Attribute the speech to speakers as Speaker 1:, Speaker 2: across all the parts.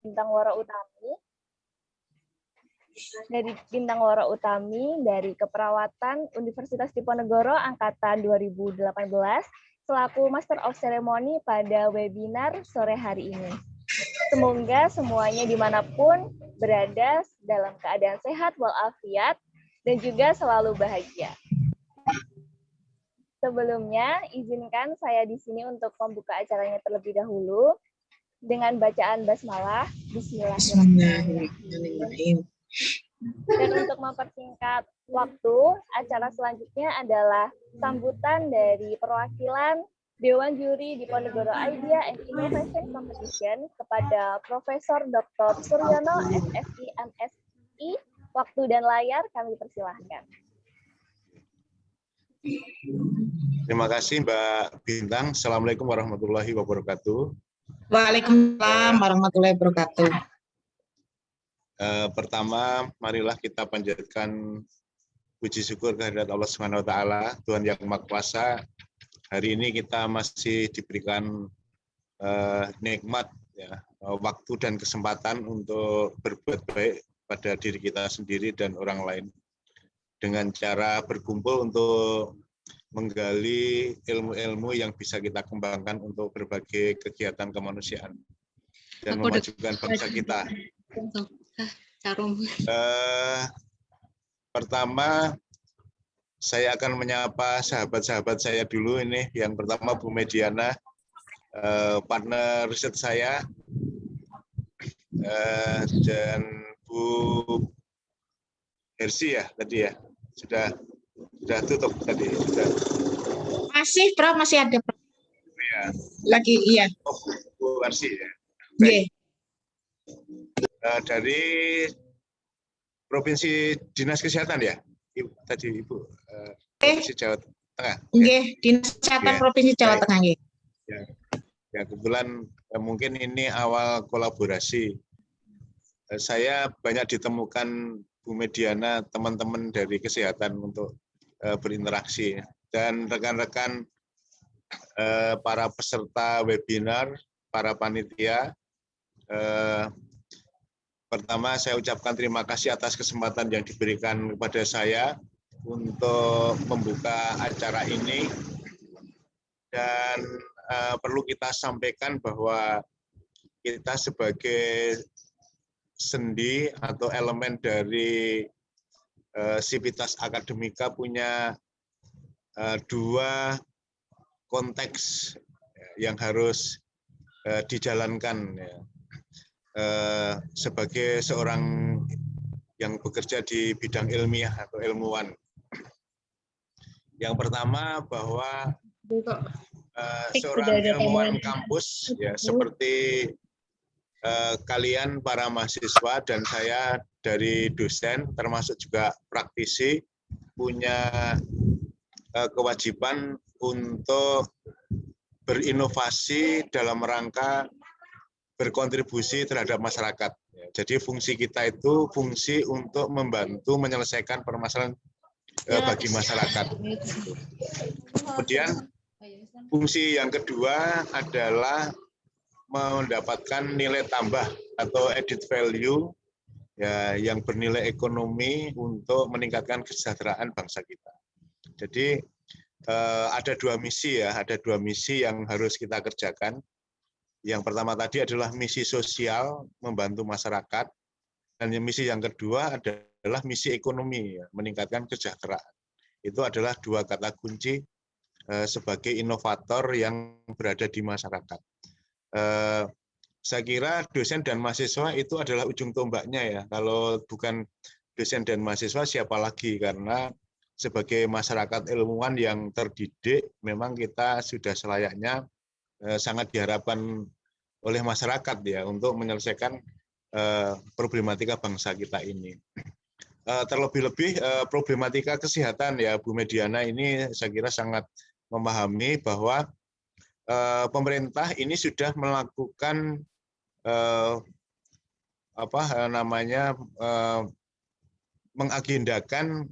Speaker 1: Bintang Wara Utami dari Keperawatan Universitas Diponegoro Angkatan 2018 selaku Master of Ceremony pada webinar sore hari ini. Semoga semuanya dimanapun berada dalam keadaan sehat walafiat dan juga selalu bahagia. Sebelumnya, izinkan saya di sini untuk membuka acaranya terlebih dahulu dengan bacaan basmalah. Bismillahirrahmanirrahim. Dan untuk mempersingkat waktu, acara selanjutnya adalah sambutan dari perwakilan Dewan Juri Diponegoro Idea and Innovation Competition kepada Profesor Dr. Suryono, SSI, MSI. Waktu dan layar kami persilahkan.
Speaker 2: Terima kasih Mbak Bintang. Assalamualaikum warahmatullahi wabarakatuh.
Speaker 3: Waalaikumsalam warahmatullahi wabarakatuh.
Speaker 2: Pertama, marilah kita panjatkan puji syukur kehadirat Allah Subhanahu wa taala, Tuhan yang Maha Kuasa. Hari ini kita masih diberikan nikmat ya, waktu dan kesempatan untuk berbuat baik pada diri kita sendiri dan orang lain dengan cara berkumpul untuk menggali ilmu-ilmu yang bisa kita kembangkan untuk berbagai kegiatan kemanusiaan dan memajukan bangsa kita. Pertama, saya akan menyapa sahabat-sahabat saya dulu ini. Yang pertama Bu Mediana, partner riset saya, dan Bu Hersi ya tadi ya, sudah tutup tadi.
Speaker 3: Masih Prof, masih ada Prof.
Speaker 2: Ya.
Speaker 3: Lagi iya.
Speaker 2: Oh, Bu Hersi ya.
Speaker 3: Yeah.
Speaker 2: Dari Provinsi Dinas Kesehatan ya, Ibu, tadi Ibu Provinsi Jawa Tengah.
Speaker 3: Oke, Dinas Kesehatan Provinsi Jawa Tengah.
Speaker 2: Ya, kebetulan mungkin ini awal kolaborasi. Saya banyak ditemukan Bu Mediana, teman-teman dari kesehatan untuk berinteraksi dan rekan-rekan para peserta webinar, para panitia. Pertama, saya ucapkan terima kasih atas kesempatan yang diberikan kepada saya untuk membuka acara ini. Dan perlu kita sampaikan bahwa kita sebagai sendi atau elemen dari Sivitas Akademika punya dua konteks yang harus dijalankan ya. Sebagai seorang yang bekerja di bidang ilmiah atau ilmuwan. Yang pertama bahwa seorang ilmuwan kampus ya seperti kalian para mahasiswa dan saya dari dosen termasuk juga praktisi punya kewajiban untuk berinovasi dalam rangka berkontribusi terhadap masyarakat. Jadi fungsi kita itu fungsi untuk membantu menyelesaikan permasalahan bagi masyarakat. Kemudian fungsi yang kedua adalah mendapatkan nilai tambah atau added value ya yang bernilai ekonomi untuk meningkatkan kesejahteraan bangsa kita. Jadi ada dua misi ya, ada dua misi yang harus kita kerjakan. Yang pertama tadi adalah misi sosial, membantu masyarakat, dan misi yang kedua adalah misi ekonomi, ya, meningkatkan kesejahteraan. Itu adalah dua kata kunci sebagai inovator yang berada di masyarakat. Saya kira dosen dan mahasiswa itu adalah ujung tombaknya ya. Kalau bukan dosen dan mahasiswa siapa lagi, karena sebagai masyarakat ilmuwan yang terdidik, memang kita sudah selayaknya sangat diharapkan oleh masyarakat ya untuk menyelesaikan problematika bangsa kita ini. Terlebih-lebih problematika kesehatan ya, Bu Mediana ini saya kira sangat memahami bahwa pemerintah ini sudah melakukan mengagendakan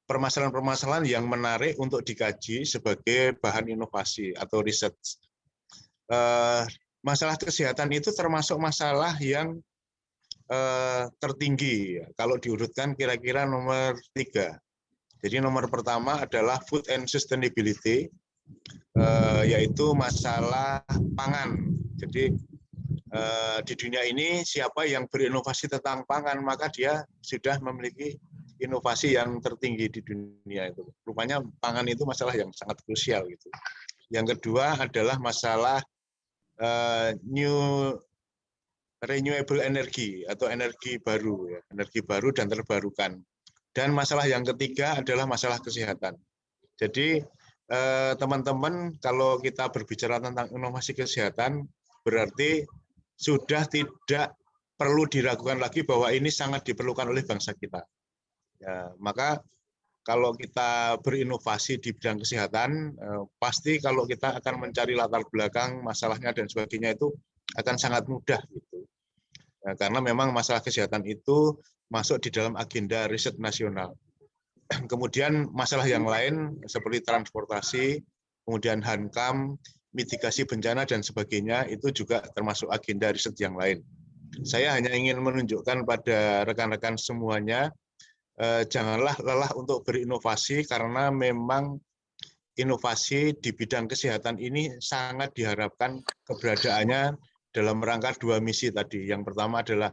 Speaker 2: permasalahan-permasalahan yang menarik untuk dikaji sebagai bahan inovasi atau riset. Masalah kesehatan itu termasuk masalah yang tertinggi. Kalau diurutkan kira-kira nomor 3. Jadi nomor pertama adalah food and sustainability, yaitu masalah pangan. Jadi di dunia ini siapa yang berinovasi tentang pangan, maka dia sudah memiliki inovasi yang tertinggi di dunia itu. Rupanya pangan itu masalah yang sangat krusial gitu. Yang kedua adalah masalah renewable energy atau energi baru, ya, energi baru dan terbarukan. Dan masalah yang ketiga adalah masalah kesehatan. Jadi teman-teman, kalau kita berbicara tentang inovasi kesehatan, berarti sudah tidak perlu diragukan lagi bahwa ini sangat diperlukan oleh bangsa kita. Ya, maka kalau kita berinovasi di bidang kesehatan, pasti kalau kita akan mencari latar belakang masalahnya dan sebagainya itu akan sangat mudah gitu. Ya, karena memang masalah kesehatan itu masuk di dalam agenda riset nasional. Kemudian masalah yang lain seperti transportasi, kemudian HANKAM, mitigasi bencana dan sebagainya itu juga termasuk agenda riset yang lain. Saya hanya ingin menunjukkan pada rekan-rekan semuanya, janganlah lelah untuk berinovasi karena memang inovasi di bidang kesehatan ini sangat diharapkan keberadaannya dalam rangka dua misi tadi. Yang pertama adalah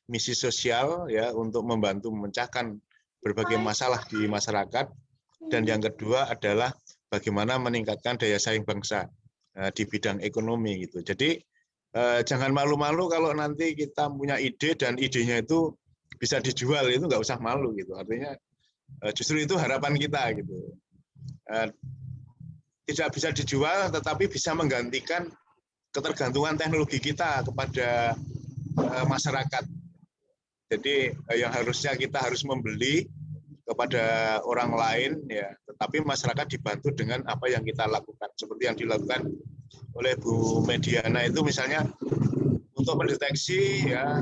Speaker 2: misi sosial ya, untuk membantu memecahkan berbagai masalah di masyarakat, dan yang kedua adalah bagaimana meningkatkan daya saing bangsa di bidang ekonomi gitu. Jadi jangan malu-malu kalau nanti kita punya ide dan idenya itu bisa dijual, itu nggak usah malu gitu. Artinya justru itu harapan kita gitu. Tidak bisa dijual tetapi bisa menggantikan ketergantungan teknologi kita kepada masyarakat. Jadi yang harusnya kita harus membeli kepada orang lain ya, tetapi masyarakat dibantu dengan apa yang kita lakukan. Seperti yang dilakukan oleh Bu Mediana itu misalnya untuk mendeteksi ya,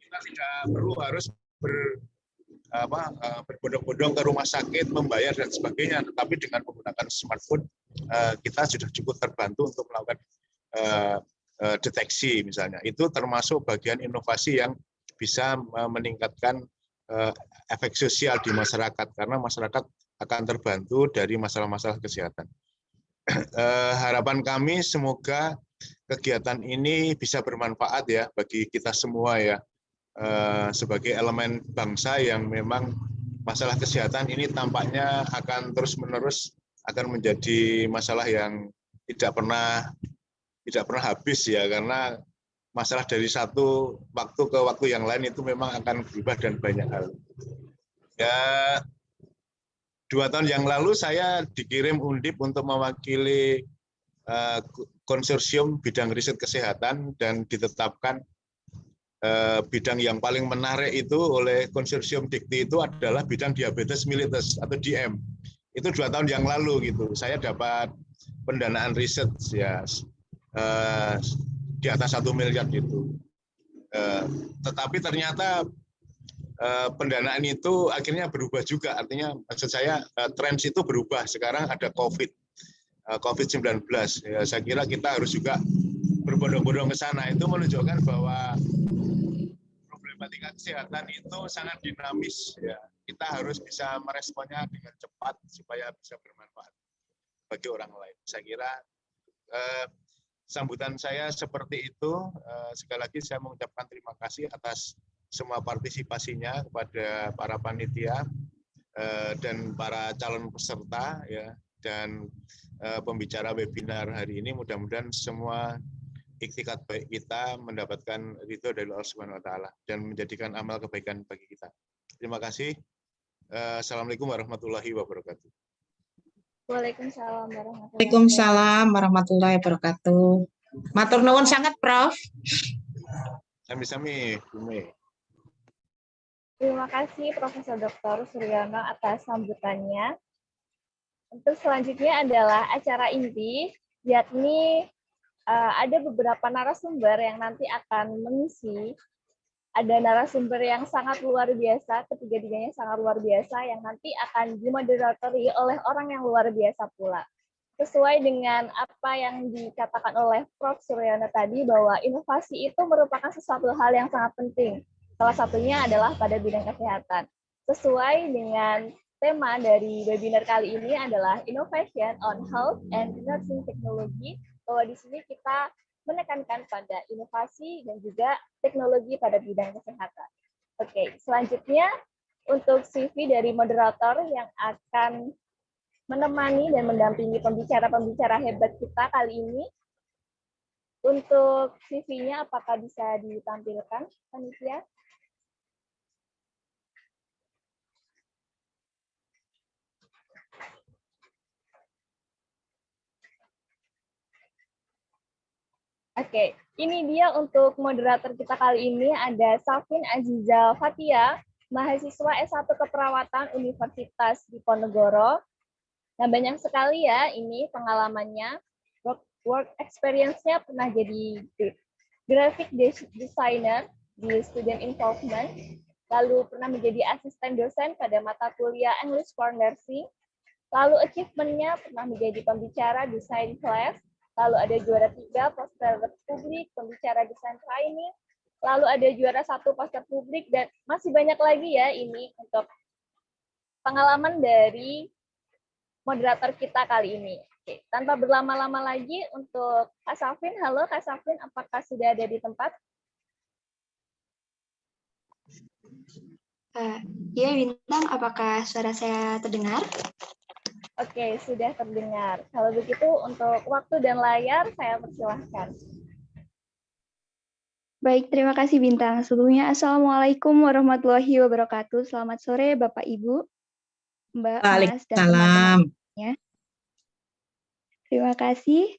Speaker 2: kita tidak perlu harus berbondong-bondong ke rumah sakit, membayar dan sebagainya, tetapi dengan menggunakan smartphone kita sudah cukup terbantu untuk melakukan deteksi misalnya. Itu termasuk bagian inovasi yang bisa meningkatkan efek sosial di masyarakat, karena masyarakat akan terbantu dari masalah-masalah kesehatan. Harapan kami semoga kegiatan ini bisa bermanfaat ya bagi kita semua ya, sebagai elemen bangsa yang memang masalah kesehatan ini tampaknya akan terus-menerus akan menjadi masalah yang tidak pernah habis ya, karena masalah dari satu waktu ke waktu yang lain itu memang akan berubah dan banyak hal. Ya, 2 tahun yang lalu saya dikirim Undip untuk mewakili konsorsium bidang riset kesehatan, dan ditetapkan bidang yang paling menarik itu oleh konsorsium Dikti itu adalah bidang diabetes mellitus atau DM. Itu 2 tahun yang lalu gitu. Saya dapat pendanaan riset ya di atas 1 miliar gitu. Tetapi ternyata pendanaan itu akhirnya berubah juga. Artinya maksud saya tren itu berubah. Sekarang ada COVID-19. Ya, saya kira kita harus juga berbondong-bondong ke sana. Itu menunjukkan bahwa problematika kesehatan itu sangat dinamis. Ya. Kita harus bisa meresponnya dengan cepat supaya bisa bermanfaat. bagi orang lain. Saya kira sambutan saya seperti itu. Sekali lagi saya mengucapkan terima kasih atas semua partisipasinya kepada para panitia dan para calon peserta ya, dan pembicara webinar hari ini. Mudah-mudahan semua ikhtikat baik kita mendapatkan ridho dari Allah Subhanahu wa taala dan menjadikan amal kebaikan bagi kita. Terima kasih. Assalamualaikum warahmatullahi wabarakatuh.
Speaker 1: Waalaikumsalam warahmatullahi wabarakatuh.
Speaker 3: Waalaikumsalam warahmatullahi wabarakatuh. Matur nuwun sangat, Prof.
Speaker 2: Sami-sami, Bu Mei.
Speaker 1: Terima kasih Profesor Dr. Suryono atas sambutannya. Untuk selanjutnya adalah acara inti, yakni ada beberapa narasumber yang nanti akan mengisi. Ada narasumber yang sangat luar biasa, ketiga-tiganya sangat luar biasa, yang nanti akan dimoderatori oleh orang yang luar biasa pula. Sesuai dengan apa yang dikatakan oleh Prof. Suryono tadi, bahwa inovasi itu merupakan sesuatu hal yang sangat penting. Salah satunya adalah pada bidang kesehatan. Sesuai dengan tema dari webinar kali ini adalah Innovation on Health and Nursing Technology, bahwa di sini kita menekankan pada inovasi dan juga teknologi pada bidang kesehatan. Oke, selanjutnya untuk CV dari moderator yang akan menemani dan mendampingi pembicara-pembicara hebat kita kali ini. Untuk CV-nya apakah bisa ditampilkan, panitia? Oke, ini dia untuk moderator kita kali ini, ada Safin Aziza Fatia, mahasiswa S1 Keperawatan Universitas Diponegoro. Nah, banyak sekali ya ini pengalamannya. Work experience-nya pernah jadi graphic designer di student involvement, lalu pernah menjadi asisten dosen pada mata kuliah English for Nursing, lalu achievement-nya pernah menjadi pembicara desain class, lalu ada juara 3 poster publik, pembicara desain training, lalu ada juara 1 poster publik, dan masih banyak lagi ya ini untuk pengalaman dari moderator kita kali ini. Oke, tanpa berlama-lama lagi untuk Kak Safin. Halo Kak Safin, apakah sudah ada di tempat?
Speaker 4: Ya, Bintang, apakah suara saya terdengar?
Speaker 1: Oke, sudah terdengar. Kalau begitu untuk waktu dan layar saya persilahkan.
Speaker 4: Baik, terima kasih Bintang. Sebelumnya, Assalamualaikum warahmatullahi wabarakatuh. Selamat sore Bapak Ibu, Mbak, Mas, dan teman-temannya. Terima kasih.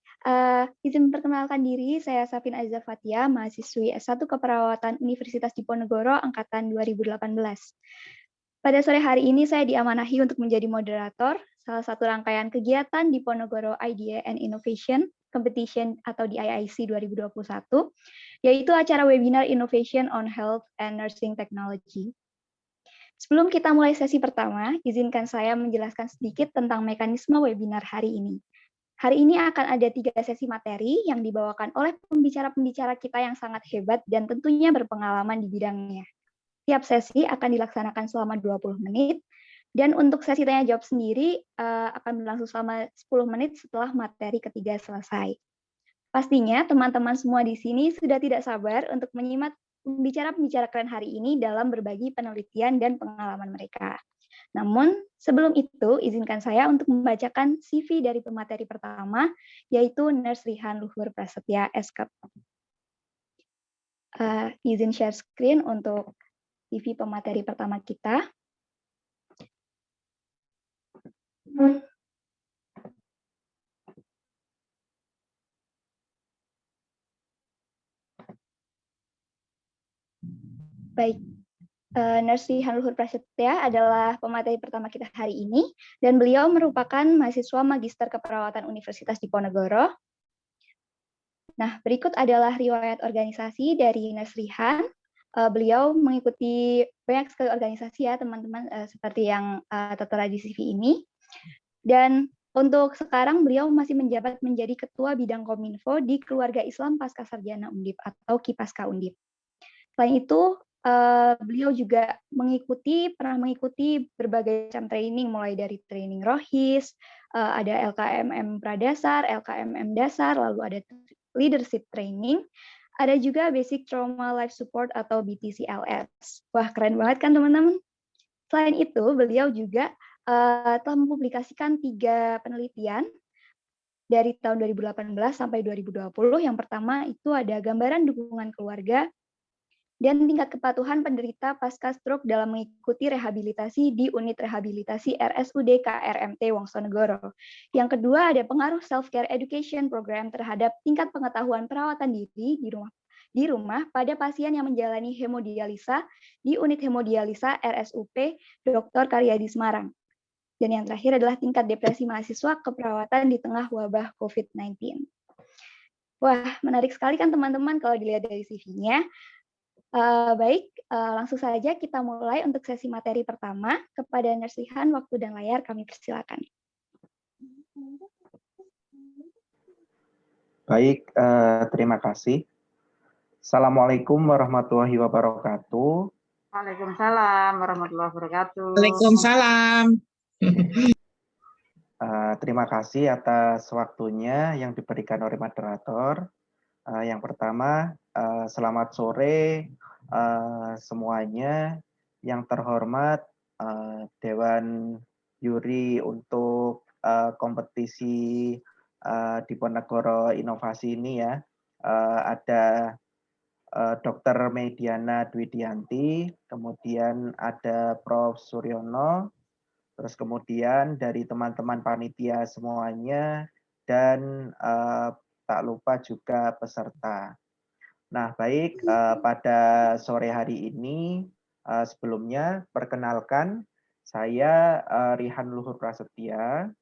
Speaker 4: Izin memperkenalkan diri, saya Safin Aziza Fatia, mahasiswi S1 Keperawatan Universitas Diponegoro, Angkatan 2018. Pada sore hari ini saya diamanahi untuk menjadi moderator salah satu rangkaian kegiatan Diponegoro Idea and Innovation Competition atau DIIC 2021, yaitu acara webinar Innovation on Health and Nursing Technology. Sebelum kita mulai sesi pertama, izinkan saya menjelaskan sedikit tentang mekanisme webinar hari ini. Hari ini akan ada 3 sesi materi yang dibawakan oleh pembicara-pembicara kita yang sangat hebat dan tentunya berpengalaman di bidangnya. Tiap sesi akan dilaksanakan selama 20 menit, dan untuk sesi tanya jawab sendiri akan berlangsung selama 10 menit setelah materi ketiga selesai. Pastinya teman-teman semua di sini sudah tidak sabar untuk menyimak pembicara-pembicara keren hari ini dalam berbagi penelitian dan pengalaman mereka. Namun, sebelum itu, izinkan saya untuk membacakan CV dari pemateri pertama, yaitu Nurse Rihan Luhur Prasetya, SK. Izin share screen untuk CV pemateri pertama kita. Baik. Nurse Rihan Luhur Prasetya adalah pemateri pertama kita hari ini, dan beliau merupakan mahasiswa Magister Keperawatan Universitas Diponegoro. Nah, berikut adalah riwayat organisasi dari Nurse Rihan. Beliau mengikuti banyak sekali organisasi ya teman-teman, seperti yang tertera di CV ini. Dan untuk sekarang beliau masih menjabat menjadi Ketua Bidang Kominfo di Keluarga Islam Pascasarjana Undip atau KIPASKA Undip. Selain itu, beliau juga pernah mengikuti berbagai macam training, mulai dari training Rohis, ada LKMM Pradasar, LKMM Dasar, lalu ada leadership training, ada juga Basic Trauma Life Support atau BTCLS. Wah, keren banget kan teman-teman? Selain itu, beliau juga telah mempublikasikan 3 penelitian dari tahun 2018 sampai 2020. Yang pertama itu ada gambaran dukungan keluarga dan tingkat kepatuhan penderita pasca stroke dalam mengikuti rehabilitasi di unit rehabilitasi RSUD KRMT Wongsonegoro. Yang kedua ada pengaruh self-care education program terhadap tingkat pengetahuan perawatan diri di rumah pada pasien yang menjalani hemodialisa di unit hemodialisa RSUP Dr. Karyadi Semarang. Dan yang terakhir adalah tingkat depresi mahasiswa keperawatan di tengah wabah COVID-19. Wah, menarik sekali kan teman-teman kalau dilihat dari CV-nya. Baik, langsung saja kita mulai untuk sesi materi pertama. Kepada Nurse Lihan, waktu dan layar kami persilakan.
Speaker 5: Baik, terima kasih. Assalamualaikum warahmatullahi wabarakatuh.
Speaker 6: Waalaikumsalam warahmatullahi wabarakatuh.
Speaker 3: Waalaikumsalam.
Speaker 5: Terima kasih atas waktunya yang diberikan oleh moderator. Yang pertama, selamat sore semuanya. Yang terhormat Dewan Juri untuk kompetisi Diponegoro Inovasi ini ya. Ada Dr. Mediana Dwidianti, kemudian ada Prof. Suryono, terus kemudian dari teman-teman panitia semuanya, dan tak lupa juga peserta. Nah, baik, pada sore hari ini, sebelumnya perkenalkan, saya Rihan Luhur Prasetya,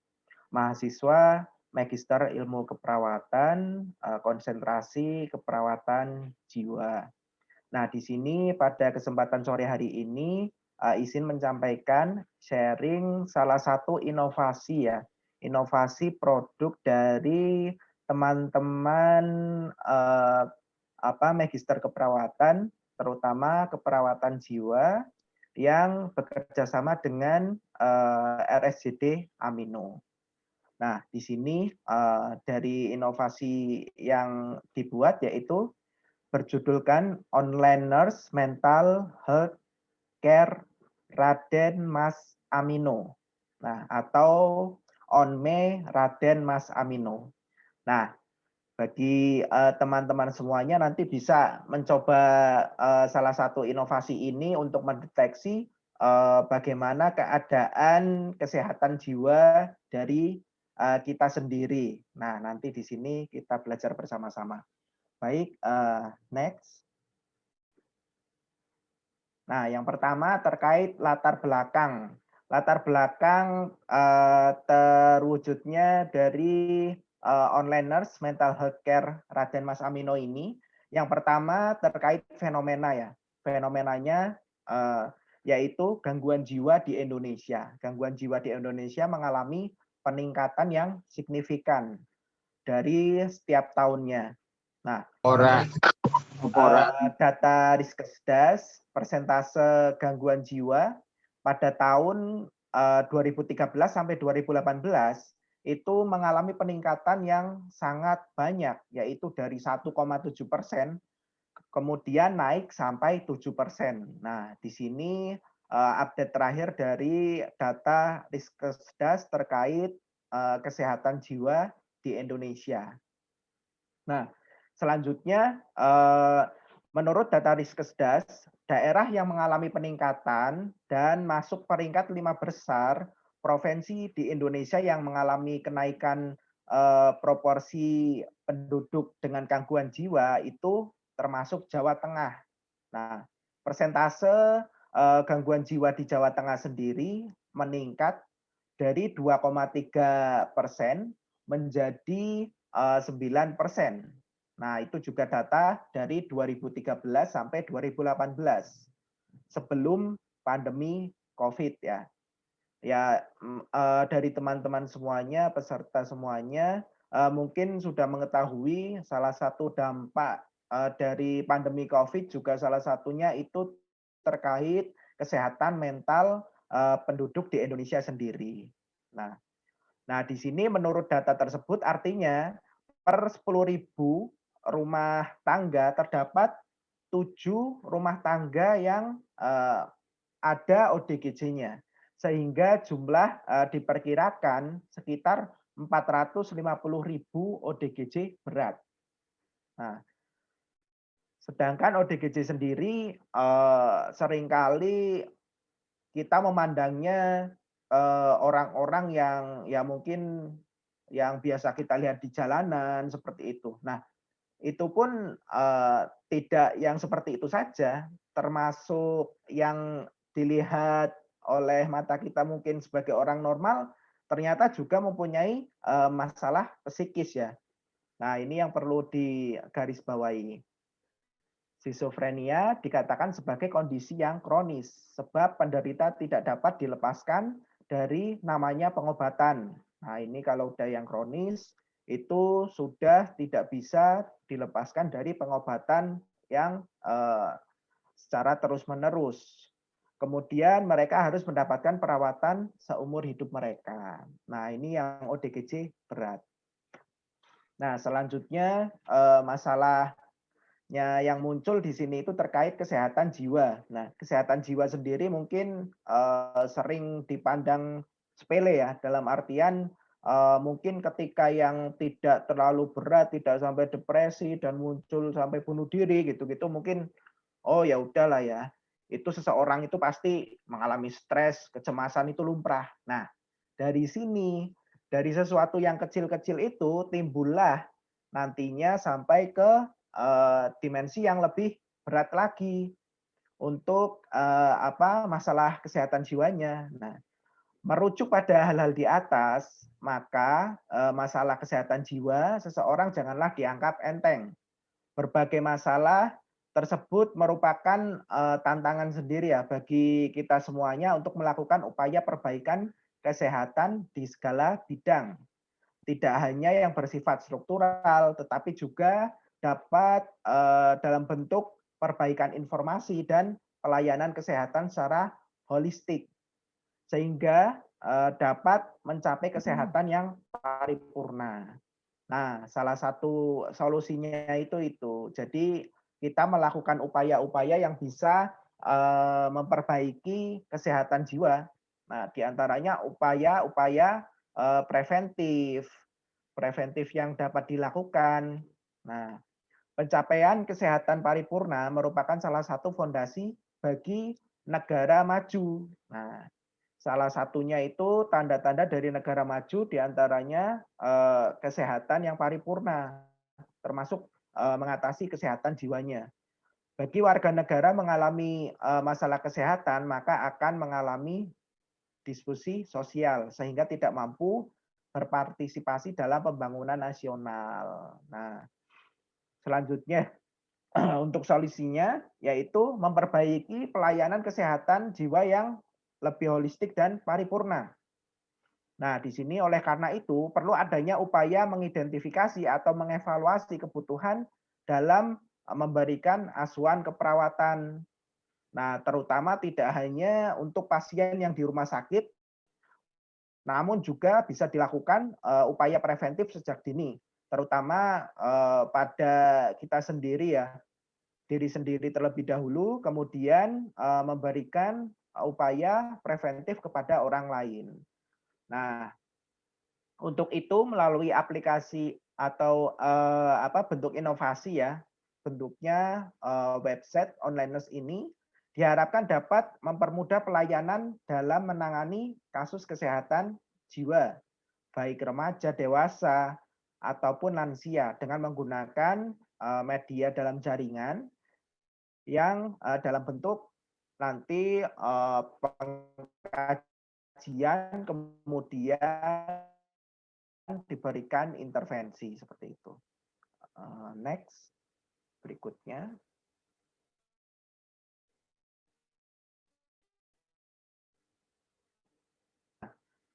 Speaker 5: mahasiswa Magister Ilmu Keperawatan, konsentrasi keperawatan jiwa. Nah, di sini pada kesempatan sore hari ini, izin menyampaikan sharing salah satu inovasi ya, inovasi produk dari teman-teman Magister Keperawatan, terutama keperawatan jiwa yang bekerja sama dengan RSJD Amino. Nah, di sini dari inovasi yang dibuat yaitu berjudulkan Online Nurse Mental Health Care Raden Mas Amino. Nah, atau ONME Raden Mas Amino. Nah, bagi teman-teman semuanya nanti bisa mencoba salah satu inovasi ini untuk mendeteksi bagaimana keadaan kesehatan jiwa dari kita sendiri. Nah, nanti di sini kita belajar bersama-sama. Baik, next. Nah, yang pertama terkait latar belakang. Latar belakang terwujudnya dari Online Nurse Mental Health Care Raden Mas Amino ini. Yang pertama terkait fenomena ya. Fenomenanya yaitu gangguan jiwa di Indonesia. Gangguan jiwa di Indonesia mengalami peningkatan yang signifikan dari setiap tahunnya. Nah, data Riskesdas, persentase gangguan jiwa pada tahun 2013 sampai 2018 itu mengalami peningkatan yang sangat banyak, yaitu dari 1,7%, kemudian naik sampai 7%. Nah, di sini update terakhir dari data Riskesdas terkait kesehatan jiwa di Indonesia. Nah, selanjutnya, menurut data Riskesdas, daerah yang mengalami peningkatan dan masuk peringkat 5 besar provinsi di Indonesia yang mengalami kenaikan proporsi penduduk dengan gangguan jiwa itu termasuk Jawa Tengah. Nah, persentase gangguan jiwa di Jawa Tengah sendiri meningkat dari 2,3% menjadi 9%. Nah, itu juga data dari 2013 sampai 2018 sebelum pandemi COVID ya. Ya, dari teman-teman semuanya, peserta semuanya, mungkin sudah mengetahui salah satu dampak dari pandemi COVID juga salah satunya itu terkait kesehatan mental penduduk di Indonesia sendiri. Nah, di sini menurut data tersebut artinya per 10.000 rumah tangga terdapat 7 rumah tangga yang ada ODGJ-nya. Sehingga jumlah diperkirakan sekitar 450.000 ODGJ berat. Nah, sedangkan ODGJ sendiri seringkali kita memandangnya orang-orang yang ya mungkin yang biasa kita lihat di jalanan seperti itu. Nah, itu pun tidak yang seperti itu saja, termasuk yang dilihat oleh mata kita mungkin sebagai orang normal, ternyata juga mempunyai masalah psikis ya. Nah, ini yang perlu digarisbawahi. Skizofrenia dikatakan sebagai kondisi yang kronis, sebab penderita tidak dapat dilepaskan dari namanya pengobatan. Nah, ini kalau udah yang kronis, itu sudah tidak bisa dilepaskan dari pengobatan yang secara terus-menerus. Kemudian mereka harus mendapatkan perawatan seumur hidup mereka. Nah, ini yang ODGJ berat. Nah, selanjutnya masalahnya yang muncul di sini itu terkait kesehatan jiwa. Nah, kesehatan jiwa sendiri mungkin sering dipandang sepele ya, dalam artian mungkin ketika yang tidak terlalu berat, tidak sampai depresi dan muncul sampai bunuh diri gitu-gitu, mungkin oh ya udahlah ya, itu seseorang itu pasti mengalami stres, kecemasan itu lumrah. Nah, dari sini, dari sesuatu yang kecil-kecil itu timbullah nantinya sampai ke dimensi yang lebih berat lagi untuk masalah kesehatan jiwanya. Nah, merujuk pada hal-hal di atas, maka masalah kesehatan jiwa seseorang janganlah dianggap enteng. Berbagai masalah tersebut merupakan tantangan sendiri ya bagi kita semuanya untuk melakukan upaya perbaikan kesehatan di segala bidang. Tidak hanya yang bersifat struktural, tetapi juga dapat dalam bentuk perbaikan informasi dan pelayanan kesehatan secara holistik. Sehingga dapat mencapai kesehatan yang paripurna. Nah, salah satu solusinya itu. Jadi kita melakukan upaya-upaya yang bisa memperbaiki kesehatan jiwa. Nah, diantaranya upaya-upaya preventif yang dapat dilakukan. Nah, pencapaian kesehatan paripurna merupakan salah satu fondasi bagi negara maju. Nah, salah satunya itu tanda-tanda dari negara maju diantaranya kesehatan yang paripurna, termasuk mengatasi kesehatan jiwanya. Bagi warga negara mengalami masalah kesehatan, maka akan mengalami diskusi sosial, sehingga tidak mampu berpartisipasi dalam pembangunan nasional. Nah, selanjutnya untuk solusinya yaitu memperbaiki pelayanan kesehatan jiwa yang lebih holistik dan paripurna. Nah, di sini oleh karena itu perlu adanya upaya mengidentifikasi atau mengevaluasi kebutuhan dalam memberikan asuhan keperawatan. Nah, terutama tidak hanya untuk pasien yang di rumah sakit, namun juga bisa dilakukan upaya preventif sejak dini, terutama pada kita sendiri ya, diri sendiri terlebih dahulu, kemudian memberikan upaya preventif kepada orang lain. Nah, untuk itu melalui aplikasi atau bentuk inovasi ya, bentuknya website online nurse ini diharapkan dapat mempermudah pelayanan dalam menangani kasus kesehatan jiwa, baik remaja, dewasa, ataupun lansia dengan menggunakan media dalam jaringan yang dalam bentuk nanti pengkajian kemudian diberikan intervensi seperti itu. Next, berikutnya.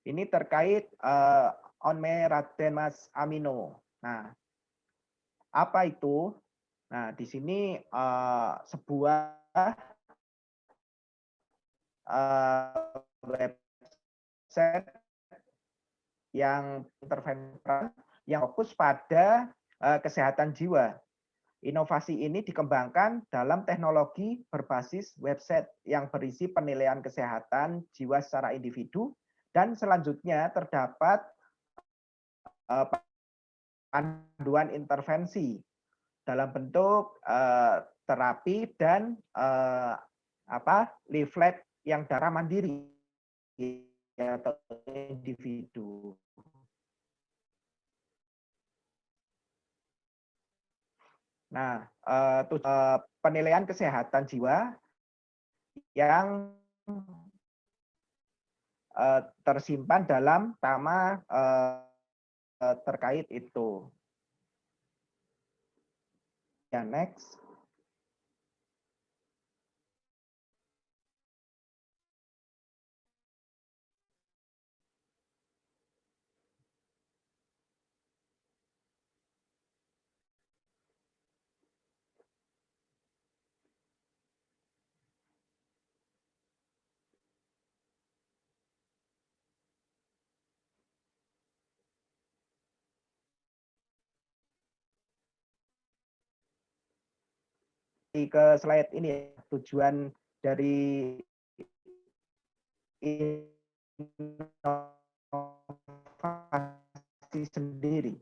Speaker 5: Ini terkait Onme Raden Mas Amino. Nah, apa itu? Nah, di sini sebuah website yang intervensi yang fokus pada kesehatan jiwa. Inovasi ini dikembangkan dalam teknologi berbasis website yang berisi penilaian kesehatan jiwa secara individu, dan selanjutnya terdapat panduan intervensi dalam bentuk terapi dan leaflet yang secara mandiri atau individu. Nah, penilaian kesehatan jiwa yang tersimpan dalam tama terkait itu. Ya, next. Ke slide ini, tujuan dari inovasi sendiri.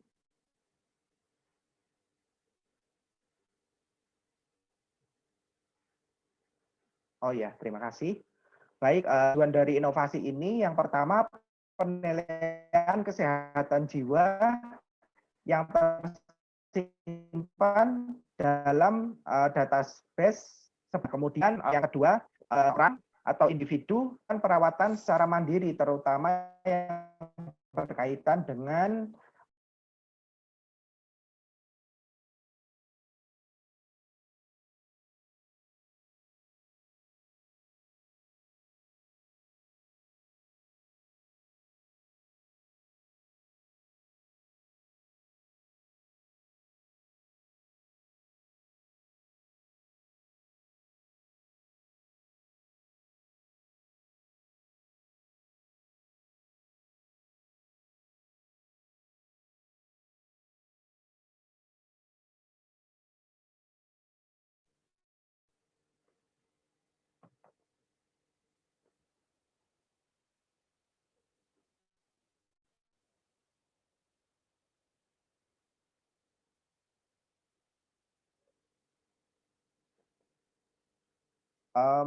Speaker 5: Oh ya, terima kasih. Baik, tujuan dari inovasi ini yang pertama penilaian kesehatan jiwa yang tersimpan dalam database. Kemudian yang kedua, orang atau individu dan perawatan secara mandiri, terutama yang berkaitan dengan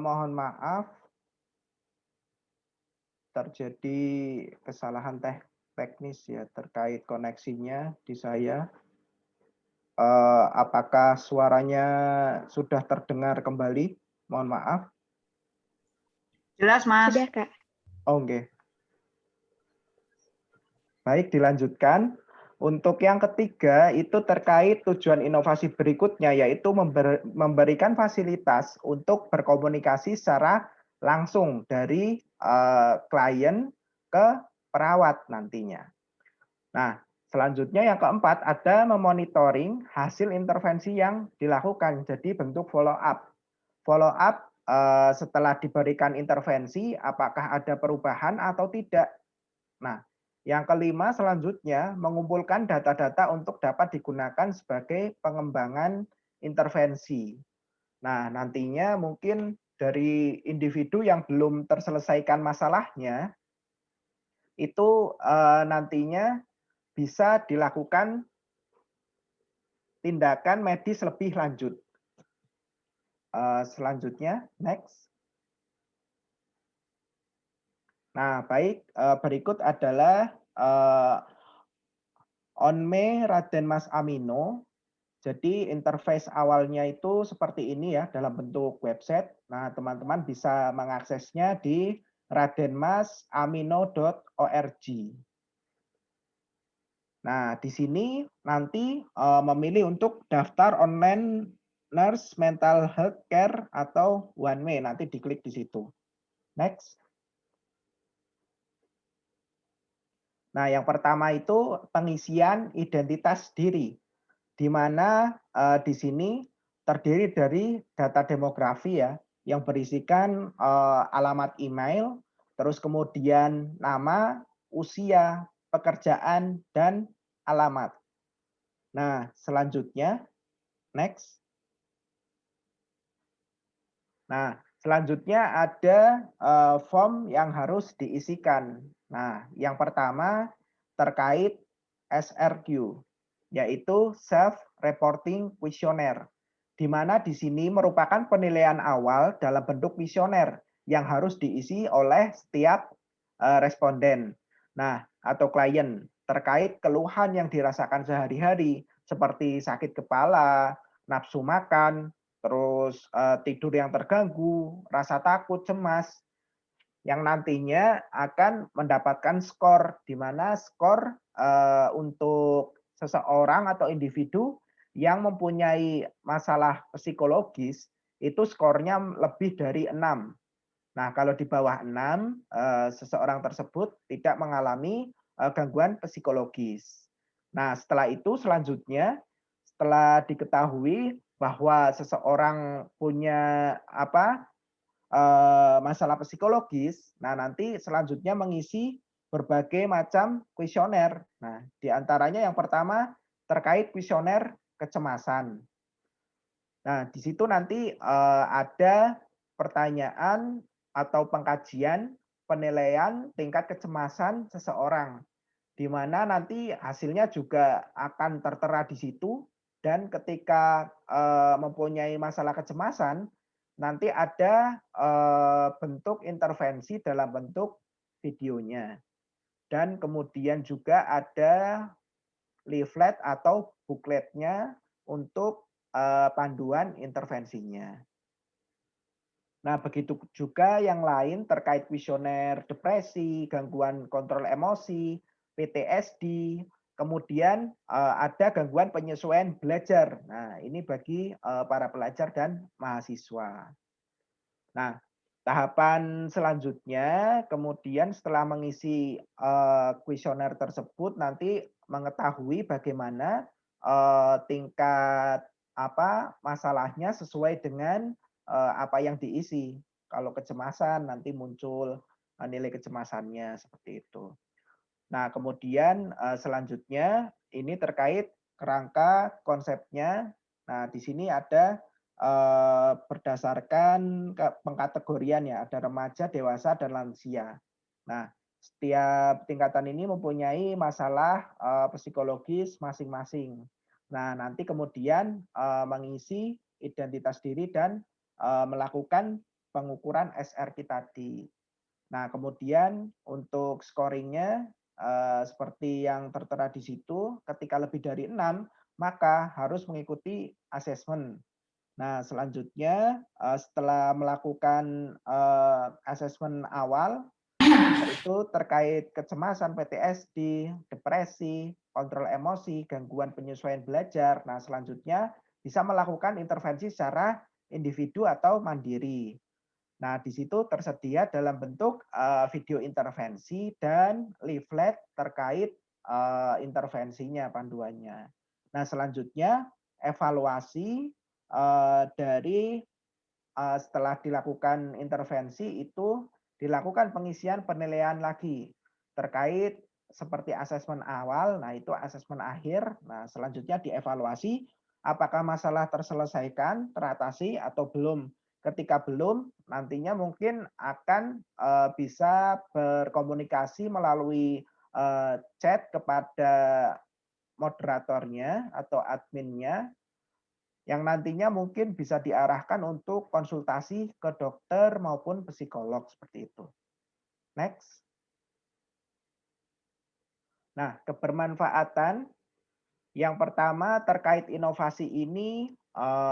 Speaker 5: mohon maaf terjadi kesalahan teknis ya terkait koneksinya di saya. Apakah suaranya sudah terdengar kembali? Mohon maaf.
Speaker 6: Jelas, Mas.
Speaker 4: Sudah, Kak.
Speaker 5: Oh, oke. Baik, dilanjutkan. Untuk yang ketiga, itu terkait tujuan inovasi berikutnya, yaitu memberikan fasilitas untuk berkomunikasi secara langsung dari klien ke perawat nantinya. Nah, selanjutnya yang keempat, ada memonitoring hasil intervensi yang dilakukan, jadi bentuk follow up. Follow up setelah diberikan intervensi, apakah ada perubahan atau tidak. Nah, yang kelima selanjutnya mengumpulkan data-data untuk dapat digunakan sebagai pengembangan intervensi. Nah, nantinya mungkin dari individu yang belum terselesaikan masalahnya, itu nantinya bisa dilakukan tindakan medis lebih lanjut. Selanjutnya, next. Nah, baik, berikut adalah ONME Raden Mas Amino. Jadi interface awalnya itu seperti ini ya, dalam bentuk website. Nah, teman-teman bisa mengaksesnya di radenmasamino.org. Nah, di sini nanti memilih untuk daftar online nurse mental health care atau one way, nanti diklik di situ. Next. Nah, yang pertama itu pengisian identitas diri, di mana di sini terdiri dari data demografi ya. yang berisikan alamat email, terus kemudian nama, usia, pekerjaan, dan alamat. Nah, selanjutnya, next. Nah, selanjutnya ada form yang harus diisikan. Nah, yang pertama terkait SRQ, yaitu Self-Reporting Questionnaire, di mana di sini merupakan penilaian awal dalam bentuk kuesioner yang harus diisi oleh setiap responden, nah atau klien terkait keluhan yang dirasakan sehari-hari seperti sakit kepala, nafsu makan, terus tidur yang terganggu, rasa takut, cemas, yang nantinya akan mendapatkan skor, di mana skor untuk seseorang atau individu yang mempunyai masalah psikologis itu skornya lebih dari 6. Nah, kalau di bawah 6, seseorang tersebut tidak mengalami gangguan psikologis. Nah, setelah itu selanjutnya, setelah diketahui bahwa seseorang punya masalah psikologis, nah nanti selanjutnya mengisi berbagai macam kuesioner. Nah, di antaranya yang pertama terkait kuesioner kecemasan. Nah, di situ nanti ada pertanyaan atau pengkajian penilaian tingkat kecemasan seseorang, di mana nanti hasilnya juga akan tertera di situ, dan ketika mempunyai masalah kecemasan, nanti ada bentuk intervensi dalam bentuk videonya. Dan kemudian juga ada leaflet atau bookletnya untuk panduan intervensinya. Nah, begitu juga yang lain terkait kuesioner depresi, gangguan kontrol emosi, PTSD, kemudian ada gangguan penyesuaian belajar. Nah, ini bagi para pelajar dan mahasiswa. Nah, tahapan selanjutnya, kemudian setelah mengisi kuesioner tersebut, nanti mengetahui bagaimana tingkat masalahnya sesuai dengan apa yang diisi. Kalau kecemasan nanti muncul nilai kecemasannya seperti itu. Nah, kemudian selanjutnya ini terkait kerangka konsepnya. Nah, di sini ada berdasarkan pengkategorian ya, ada remaja, dewasa, dan lansia. Nah, setiap tingkatan ini mempunyai masalah psikologis masing-masing. Nah, nanti kemudian mengisi identitas diri dan melakukan pengukuran SRQ tadi. Nah, kemudian untuk scoringnya seperti yang tertera di situ, ketika lebih dari 6, maka harus mengikuti asesmen. Nah, selanjutnya setelah melakukan asesmen awal, itu terkait kecemasan, PTSD, depresi, kontrol emosi, gangguan penyesuaian belajar. Nah, selanjutnya bisa melakukan intervensi secara individu atau mandiri. Nah, di situ tersedia dalam bentuk video intervensi dan leaflet terkait intervensinya, panduannya. Nah, selanjutnya evaluasi dari setelah dilakukan intervensi itu dilakukan pengisian penilaian lagi terkait seperti asesmen awal, nah itu asesmen akhir. Nah, selanjutnya dievaluasi apakah masalah terselesaikan, teratasi atau belum. Ketika belum, nantinya mungkin akan bisa berkomunikasi melalui chat kepada moderatornya atau adminnya, yang nantinya mungkin bisa diarahkan untuk konsultasi ke dokter maupun psikolog seperti itu. Next. Nah, kebermanfaatan yang pertama terkait inovasi ini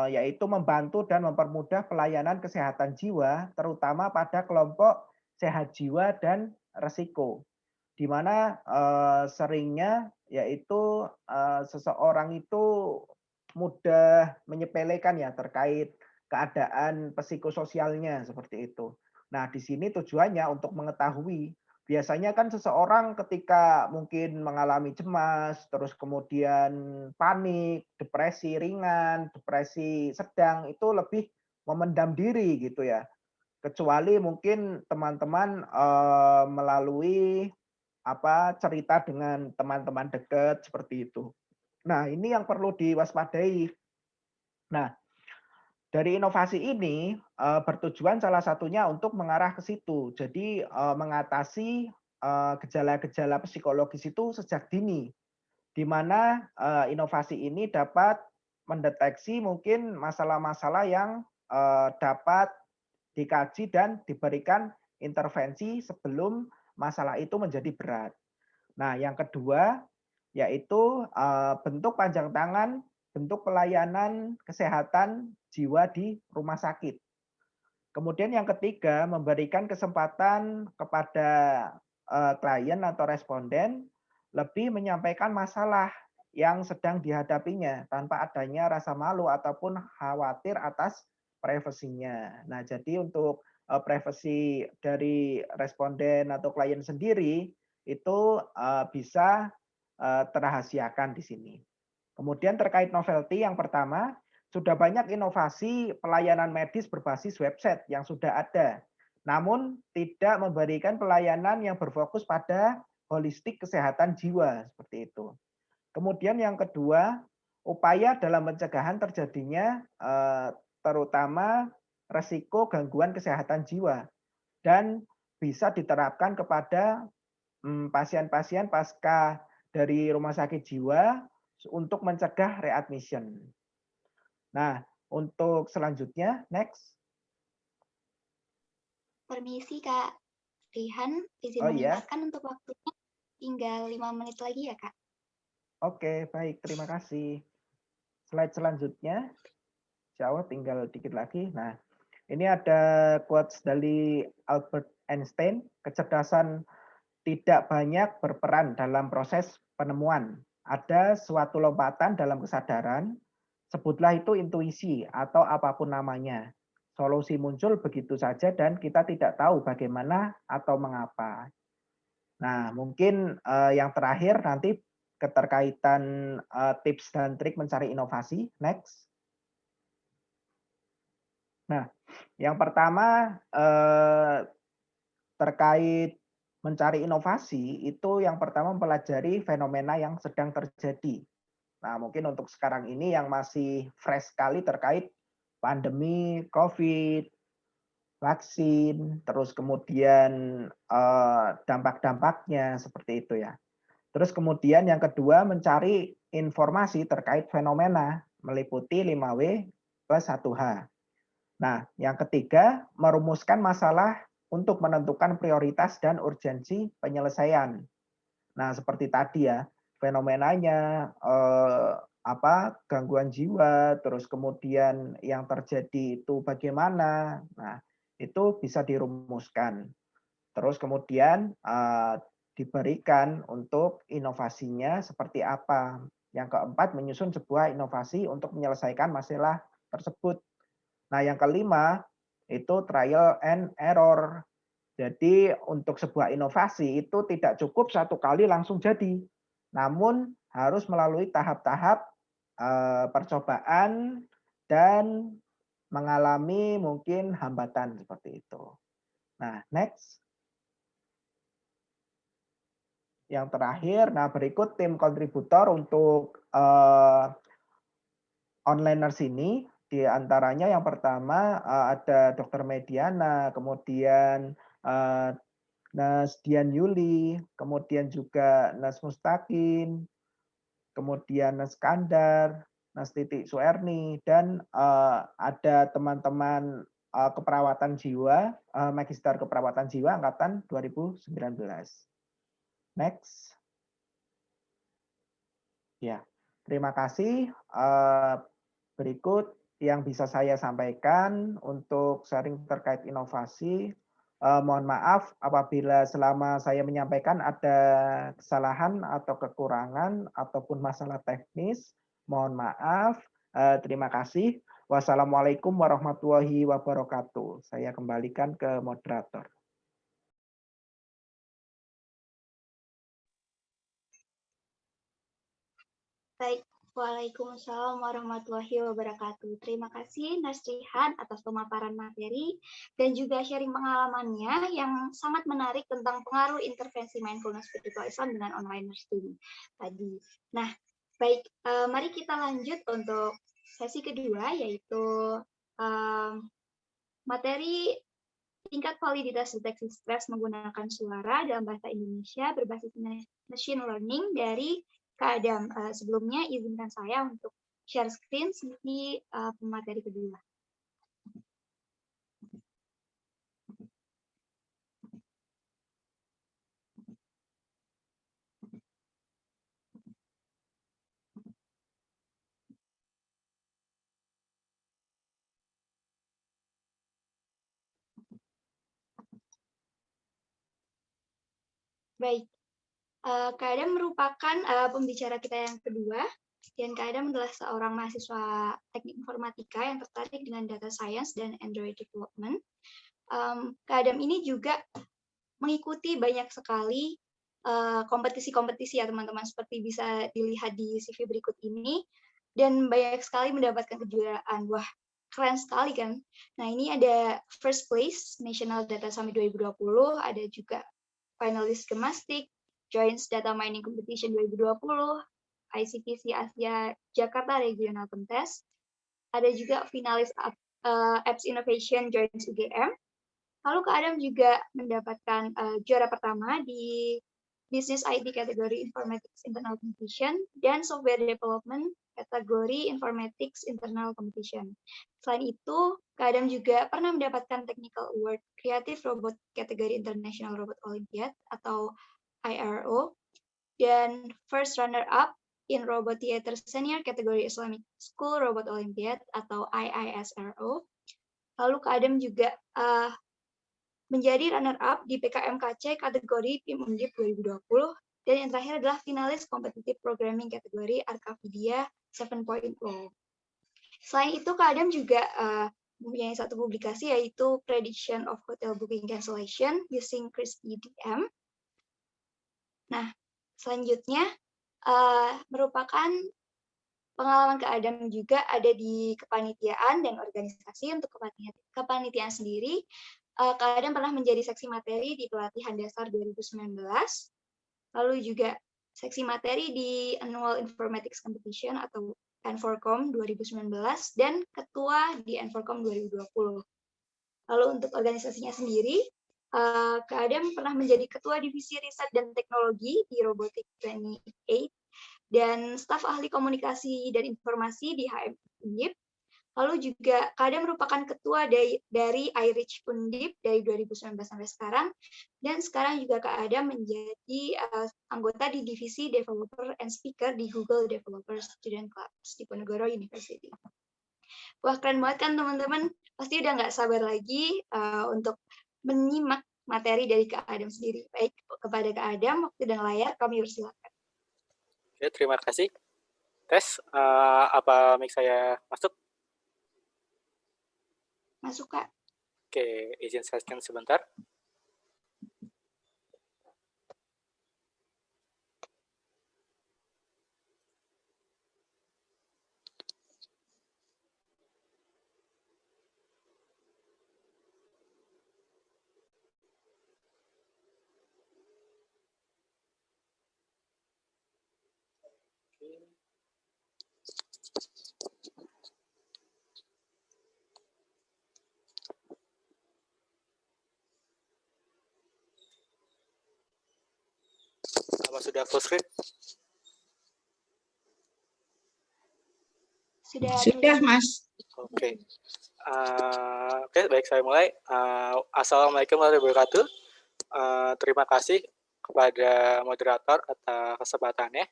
Speaker 5: yaitu membantu dan mempermudah pelayanan kesehatan jiwa, terutama pada kelompok sehat jiwa dan resiko, di mana seringnya yaitu seseorang itu mudah menyepelekan ya terkait keadaan psikososialnya seperti itu. Nah, di sini tujuannya untuk mengetahui. Biasanya kan seseorang ketika mungkin mengalami cemas, terus kemudian panik, depresi ringan, depresi sedang, itu lebih memendam diri gitu ya. Kecuali mungkin teman-teman melalui cerita dengan teman-teman dekat seperti itu. Nah, ini yang perlu diwaspadai. Nah, dari inovasi ini bertujuan salah satunya untuk mengarah ke situ. Jadi mengatasi gejala-gejala psikologis itu sejak dini, di mana inovasi ini dapat mendeteksi mungkin masalah-masalah yang dapat dikaji dan diberikan intervensi sebelum masalah itu menjadi berat. Nah, yang kedua yaitu bentuk panjang tangan, bentuk pelayanan kesehatan jiwa di rumah sakit. Kemudian yang ketiga, memberikan kesempatan kepada klien atau responden lebih menyampaikan masalah yang sedang dihadapinya tanpa adanya rasa malu ataupun khawatir atas privasinya. Nah, jadi untuk privasi dari responden atau klien sendiri itu bisa terahasiakan di sini. Kemudian terkait novelty yang pertama, sudah banyak inovasi pelayanan medis berbasis website yang sudah ada, namun tidak memberikan pelayanan yang berfokus pada holistik kesehatan jiwa seperti itu. Kemudian yang kedua, upaya dalam pencegahan terjadinya terutama resiko gangguan kesehatan jiwa dan bisa diterapkan kepada pasien-pasien pasca dari rumah sakit jiwa untuk mencegah readmission. Nah, untuk selanjutnya, next.
Speaker 7: Permisi Kak Rihan, izin
Speaker 5: Oh iya.
Speaker 7: mengingatkan untuk waktunya tinggal 5 menit lagi ya Kak.
Speaker 5: Oke, baik, terima kasih. Slide selanjutnya, insya Allah tinggal dikit lagi. Nah, ini ada quotes dari Albert Einstein, kecerdasan tidak banyak berperan dalam proses penemuan. Ada suatu lompatan dalam kesadaran, sebutlah itu intuisi atau apapun namanya. Solusi muncul begitu saja dan kita tidak tahu bagaimana atau mengapa. Nah, mungkin yang terakhir nanti keterkaitan tips dan trik mencari inovasi. Next. Nah, yang pertama terkait mencari inovasi itu yang pertama mempelajari fenomena yang sedang terjadi. Nah, mungkin untuk sekarang ini yang masih fresh sekali terkait pandemi COVID, vaksin, terus kemudian dampak-dampaknya seperti itu ya. Terus kemudian yang kedua mencari informasi terkait fenomena meliputi 5W plus 1H. Nah, yang ketiga merumuskan masalah untuk menentukan prioritas dan urgensi penyelesaian. Nah, seperti tadi ya, fenomenanya gangguan jiwa, terus kemudian yang terjadi itu bagaimana. Nah, itu bisa dirumuskan. Terus kemudian diberikan untuk inovasinya seperti apa. Yang keempat, menyusun sebuah inovasi untuk menyelesaikan masalah tersebut. Nah, yang kelima, itu trial and error. Jadi untuk sebuah inovasi itu tidak cukup satu kali langsung jadi. Namun harus melalui tahap-tahap percobaan dan mengalami mungkin hambatan seperti itu. Nah, next. Yang terakhir, nah berikut tim kontributor untuk onliners ini. Di antaranya yang pertama ada Dr. Mediana, kemudian Nas Dian Yuli, kemudian juga Nas Mustaqim, kemudian Nas Kandar, Nas Titik Suerni, dan ada teman-teman keperawatan jiwa, Magister Keperawatan Jiwa angkatan 2019. Next. Ya, terima kasih. Berikut yang bisa saya sampaikan untuk sharing terkait inovasi. Mohon maaf apabila selama saya menyampaikan ada kesalahan atau kekurangan ataupun masalah teknis. Mohon maaf. Terima kasih. Wassalamualaikum warahmatullahi wabarakatuh. Saya kembalikan ke moderator.
Speaker 7: Baik, Waalaikumsalam warahmatullahi wabarakatuh. Terima kasih Nasrihan atas pemaparan materi dan juga sharing pengalamannya yang sangat menarik tentang pengaruh intervensi mindfulness spiritual Islam dengan online learning tadi. Nah, baik, mari kita lanjut untuk sesi kedua, yaitu materi tingkat validitas deteksi stres menggunakan suara dalam bahasa Indonesia berbasis machine learning dari Kak Adam. Sebelumnya izinkan saya untuk share screen di pemateri kedua. Baik, Kak Adam merupakan pembicara kita yang kedua, dan Kak Adam adalah seorang mahasiswa teknik informatika yang tertarik dengan data science dan Android development. Kak Adam ini juga mengikuti banyak sekali kompetisi-kompetisi ya teman-teman, seperti bisa dilihat di CV berikut ini, dan banyak sekali mendapatkan kejuaraan. Wah, keren sekali kan? Nah, ini ada first place National Data Summit 2020, ada juga finalis Gemastik, Joint Data Mining Competition 2020, ICPC Asia Jakarta Regional Contest, ada juga finalis Apps Innovation Joint UGM. Lalu Kak Adam juga mendapatkan juara pertama di Business IT kategori Informatics Internal Competition dan Software Development kategori Informatics Internal Competition. Selain itu, Kak Adam juga pernah mendapatkan Technical Award Creative Robot kategori International Robot Olympiad atau IRO dan First Runner-up in Robot Theater Senior kategori Islamic School Robot Olympiad atau IISRO. Lalu Kak Adam juga menjadi runner-up di PKMKC kategori PIM Undip 2020, dan yang terakhir adalah finalis kompetitif programming kategori Arcavidia 7.0. Selain itu, Kak Adam juga mempunyai satu publikasi, yaitu Prediction of Hotel Booking Cancellation using CRISP-DM. Nah, selanjutnya merupakan pengalaman Kak Adam juga ada di kepanitiaan dan organisasi. Untuk kepanitiaan sendiri, Kak Adam pernah menjadi seksi materi di pelatihan dasar 2019, lalu juga seksi materi di Annual Informatics Competition atau N4Com 2019, dan ketua di N4Com 2020. Lalu untuk organisasinya sendiri, Kak Adam pernah menjadi ketua divisi riset dan teknologi di Robotics 28, dan staf ahli komunikasi dan informasi di HM Undip. Lalu juga Kak Adam merupakan ketua dari iReach Undip dari 2019 sampai sekarang, dan sekarang juga Kak Adam menjadi anggota di divisi Developer and Speaker di Google Developer Student Club Diponegoro University. Wah, keren banget kan teman-teman? Pasti udah nggak sabar lagi untuk menyimak materi dari Kak Adam sendiri. Baik, kepada Kak Adam, waktu dan layar kami persilakan.
Speaker 8: Oke, terima kasih. Tes, apa mic saya masuk?
Speaker 7: Masuk, Kak.
Speaker 8: Oke, izin saya scan sebentar. Apa sudah full screen?
Speaker 3: Sudah, Mas.
Speaker 8: Oke. Oke, baik, saya mulai. Assalamualaikum warahmatullahi wabarakatuh. Terima kasih kepada moderator atas kesempatannya.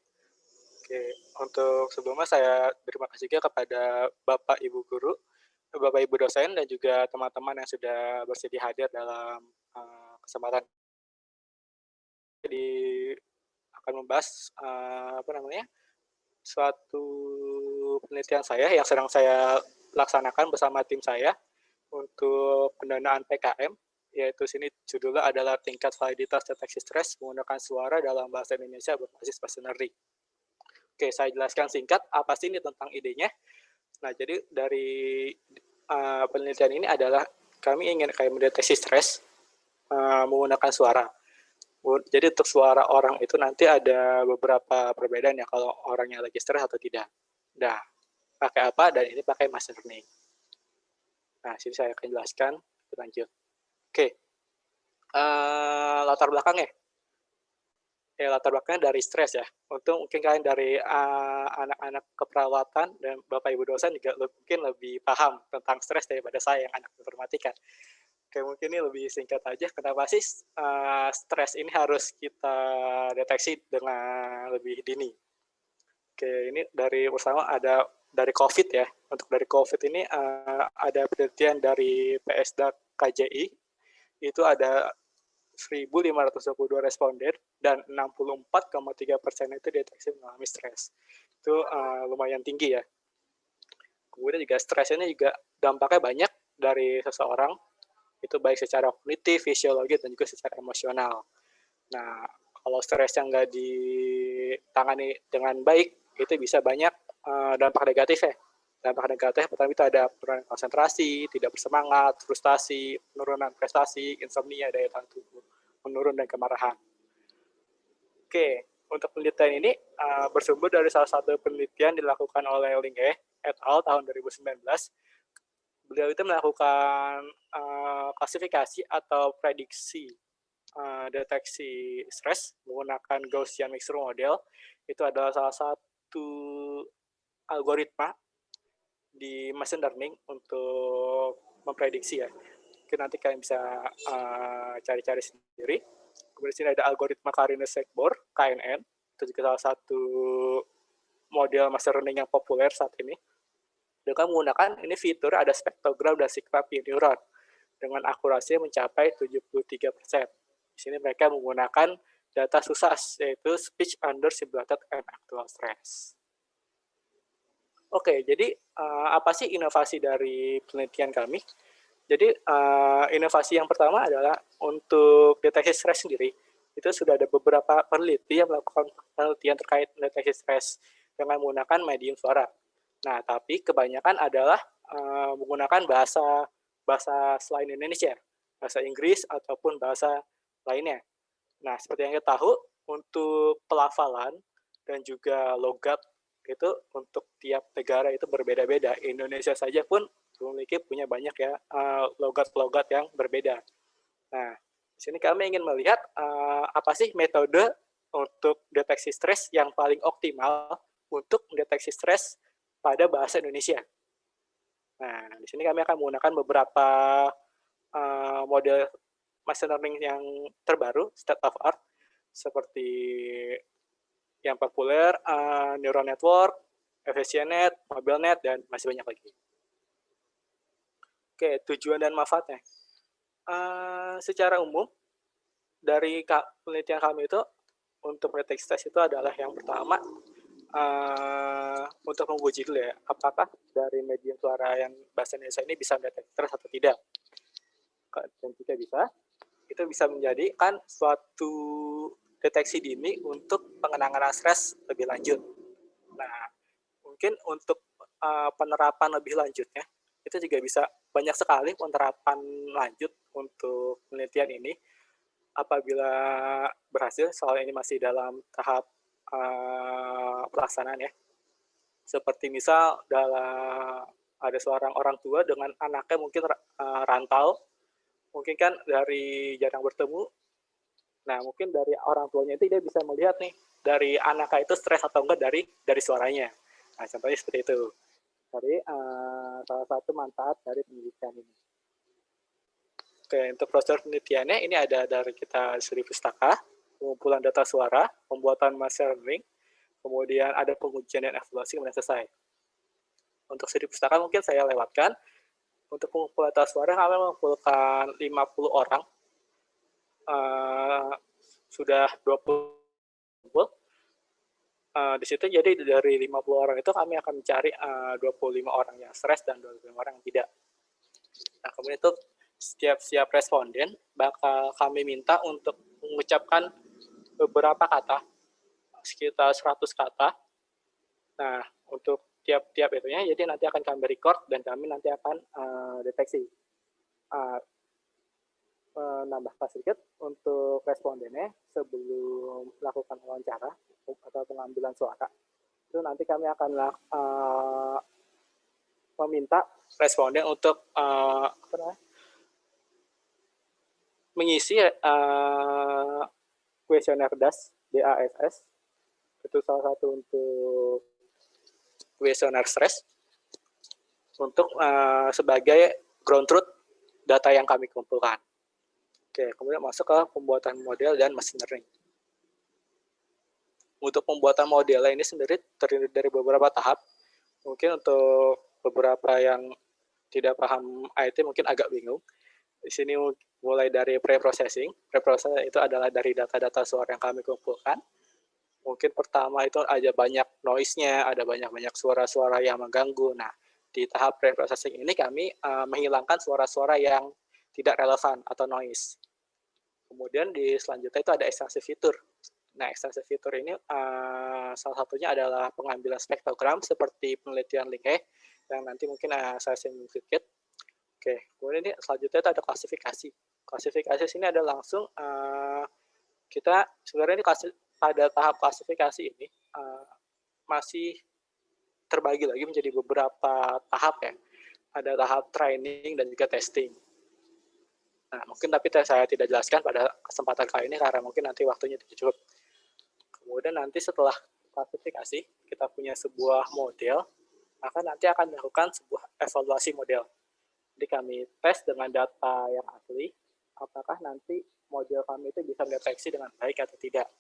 Speaker 8: Oke, untuk sebelumnya saya terima kasih juga kepada Bapak Ibu Guru, Bapak Ibu dosen, dan juga teman-teman yang sudah bersedia hadir dalam kesempatan akan membahas suatu penelitian saya yang sedang saya laksanakan bersama tim saya untuk pendanaan PKM, yaitu sini judulnya adalah tingkat validitas deteksi stres menggunakan suara dalam bahasa Indonesia berbasis machine learning. Oke, saya jelaskan singkat apa sih ini tentang idenya. Nah, jadi dari penelitian ini adalah kami ingin kayak mendeteksi stres menggunakan suara. Jadi untuk suara orang itu nanti ada beberapa perbedaan ya kalau orangnya lagi stres atau tidak. Nah, pakai apa? Dan ini pakai machine learning. Nah, sini saya akan jelaskan. Lanjut. Oke. Latar belakangnya. Latar belakangnya dari stres ya. Untuk mungkin kalian dari anak-anak keperawatan dan Bapak Ibu dosen juga mungkin lebih paham tentang stres daripada saya yang anak informatika. Oke, mungkin ini lebih singkat aja. Kenapa sih stres ini harus kita deteksi dengan lebih dini? Oke, ini dari pertama ada dari COVID ya. Untuk dari COVID ini ada penelitian dari PSDA KJI, itu ada 1.522 responden dan 64,3% itu deteksi mengalami stres. Itu lumayan tinggi ya. Kemudian juga stres ini juga dampaknya banyak dari seseorang, itu baik secara kognitif, fisiologi, dan juga secara emosional. Nah, kalau stres yang nggak ditangani dengan baik, itu bisa banyak dampak negatif ya. Dampak negatif pertama itu ada penurunan konsentrasi, tidak bersemangat, frustasi, penurunan prestasi, insomnia, daya tahan tubuh menurun, dan kemarahan. Oke, untuk penelitian ini bersumber dari salah satu penelitian dilakukan oleh Linge et al. Tahun 2019. Beliau itu melakukan klasifikasi atau prediksi deteksi stres menggunakan Gaussian mixture model. Itu adalah salah satu algoritma di machine learning untuk memprediksi ya. Mungkin nanti kalian bisa cari-cari sendiri. Kemudian di sini ada algoritma Karine-Sekbor, KNN. Itu juga salah satu model machine learning yang populer saat ini. Dengan menggunakan ini fitur ada spektrogram dan signal neuron dengan akurasi mencapai 73%. Di sini mereka menggunakan data SUSAS, yaitu speech under simulated and actual stress. Oke, jadi apa sih inovasi dari penelitian kami? Jadi inovasi yang pertama adalah untuk deteksi stres sendiri. Itu sudah ada beberapa peneliti yang melakukan penelitian terkait deteksi stres dengan menggunakan medium suara. Nah, tapi kebanyakan adalah menggunakan bahasa selain Indonesia, bahasa Inggris ataupun bahasa lainnya. Nah, seperti yang kita tahu, untuk pelafalan dan juga logat itu untuk tiap negara itu berbeda-beda. Indonesia saja pun punya banyak ya logat-logat yang berbeda. Nah, di sini kami ingin melihat apa sih metode untuk deteksi stres yang paling optimal untuk mendeteksi stres pada bahasa Indonesia. Nah, di sini kami akan menggunakan beberapa model machine learning yang terbaru, state of art, seperti yang populer, neural network, FSCNet, MobileNet, dan masih banyak lagi. Oke, tujuan dan manfaatnya. Secara umum, dari penelitian kami itu, untuk mendeteksi stres itu adalah yang pertama, untuk menguji dulu ya, apakah dari medium suara yang bahasa Indonesia ini bisa mendeteksi stres atau tidak. Dan jika bisa, itu bisa menjadikan suatu deteksi dini untuk pengenangan stres lebih lanjut. Nah, mungkin untuk penerapan lebih lanjutnya, itu juga bisa banyak sekali penerapan lanjut untuk penelitian ini. Apabila berhasil, soal ini masih dalam tahap pelaksanaan ya. Seperti misal ada seorang orang tua dengan anaknya mungkin rantau, mungkin kan dari jarang bertemu. Nah, mungkin dari orang tuanya itu dia bisa melihat nih dari anaknya itu stres atau enggak dari suaranya. Nah, contohnya seperti itu. Dari salah satu manfaat dari penelitian ini. Oke, untuk proses penelitiannya ini ada dari kita Sri Pustaka, pengumpulan data suara, pembuatan machine learning, kemudian ada pengujian dan evaluasi kemudian selesai. Untuk Sri Pustaka mungkin saya lewatkan. Untuk pengumpulan data suara kami mengumpulkan 50 orang. Sudah 20 di situ, jadi dari 50 orang itu kami akan mencari 25 orang yang stres dan 25 orang yang tidak. Nah, kemudian itu setiap responden bakal kami minta untuk mengucapkan beberapa kata, sekitar 100 kata, Nah, untuk tiap-tiap itunya, jadi nanti akan kami record dan kami nanti akan deteksi. Menambahkan sedikit untuk respondennya sebelum melakukan wawancara atau pengambilan suara, itu nanti kami akan meminta responden untuk mengisi kuesioner DASS. Itu salah satu untuk kuesioner stres untuk sebagai ground truth data yang kami kumpulkan. Oke, kemudian masuk ke pembuatan model dan machine learning. Untuk pembuatan model ini sendiri terdiri dari beberapa tahap. Mungkin untuk beberapa yang tidak paham IT mungkin agak bingung. Di sini mulai dari pre-processing. Pre-processing itu adalah dari data-data suara yang kami kumpulkan. Mungkin pertama itu ada banyak noise-nya, ada banyak suara-suara yang mengganggu. Nah, di tahap pre-processing ini kami menghilangkan suara-suara yang tidak relevan atau noise. Kemudian di selanjutnya itu ada ekstraksi fitur. Nah, ekstraksi fitur ini salah satunya adalah pengambilan spektrogram seperti penelitian Linke yang nanti mungkin saya singgung sedikit. Oke, kemudian ini selanjutnya itu ada klasifikasi. Klasifikasi sini ada langsung kita sebenarnya ini pada tahap klasifikasi ini masih terbagi lagi menjadi beberapa tahap ya. Ada tahap training dan juga testing. Nah, mungkin tapi saya tidak jelaskan pada kesempatan kali ini karena mungkin nanti waktunya tidak cukup. Kemudian nanti setelah klasifikasi, kita punya sebuah model, maka nanti akan melakukan sebuah evaluasi model. Jadi kami tes dengan data yang asli, apakah nanti model kami itu bisa mendeteksi dengan baik atau tidak.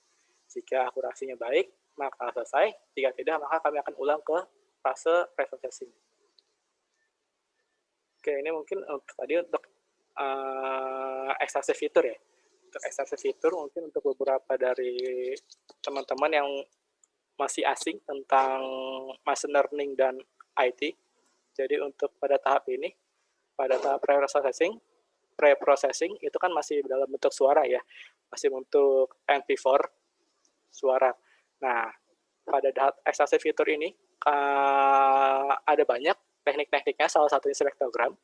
Speaker 8: Jika akurasinya baik, maka selesai. Jika tidak, maka kami akan ulang ke fase pre-processing. Oke, ini mungkin tadi untuk ekstraksi fitur ya. Untuk ekstraksi fitur mungkin untuk beberapa dari teman-teman yang masih asing tentang machine learning dan IT. Jadi untuk pada tahap ini, pada tahap pre-processing itu kan masih dalam bentuk suara ya. Masih bentuk MP4 suara. Nah, pada tahap ekstraksi fitur ini ada banyak teknik-tekniknya, salah satunya spektrogram.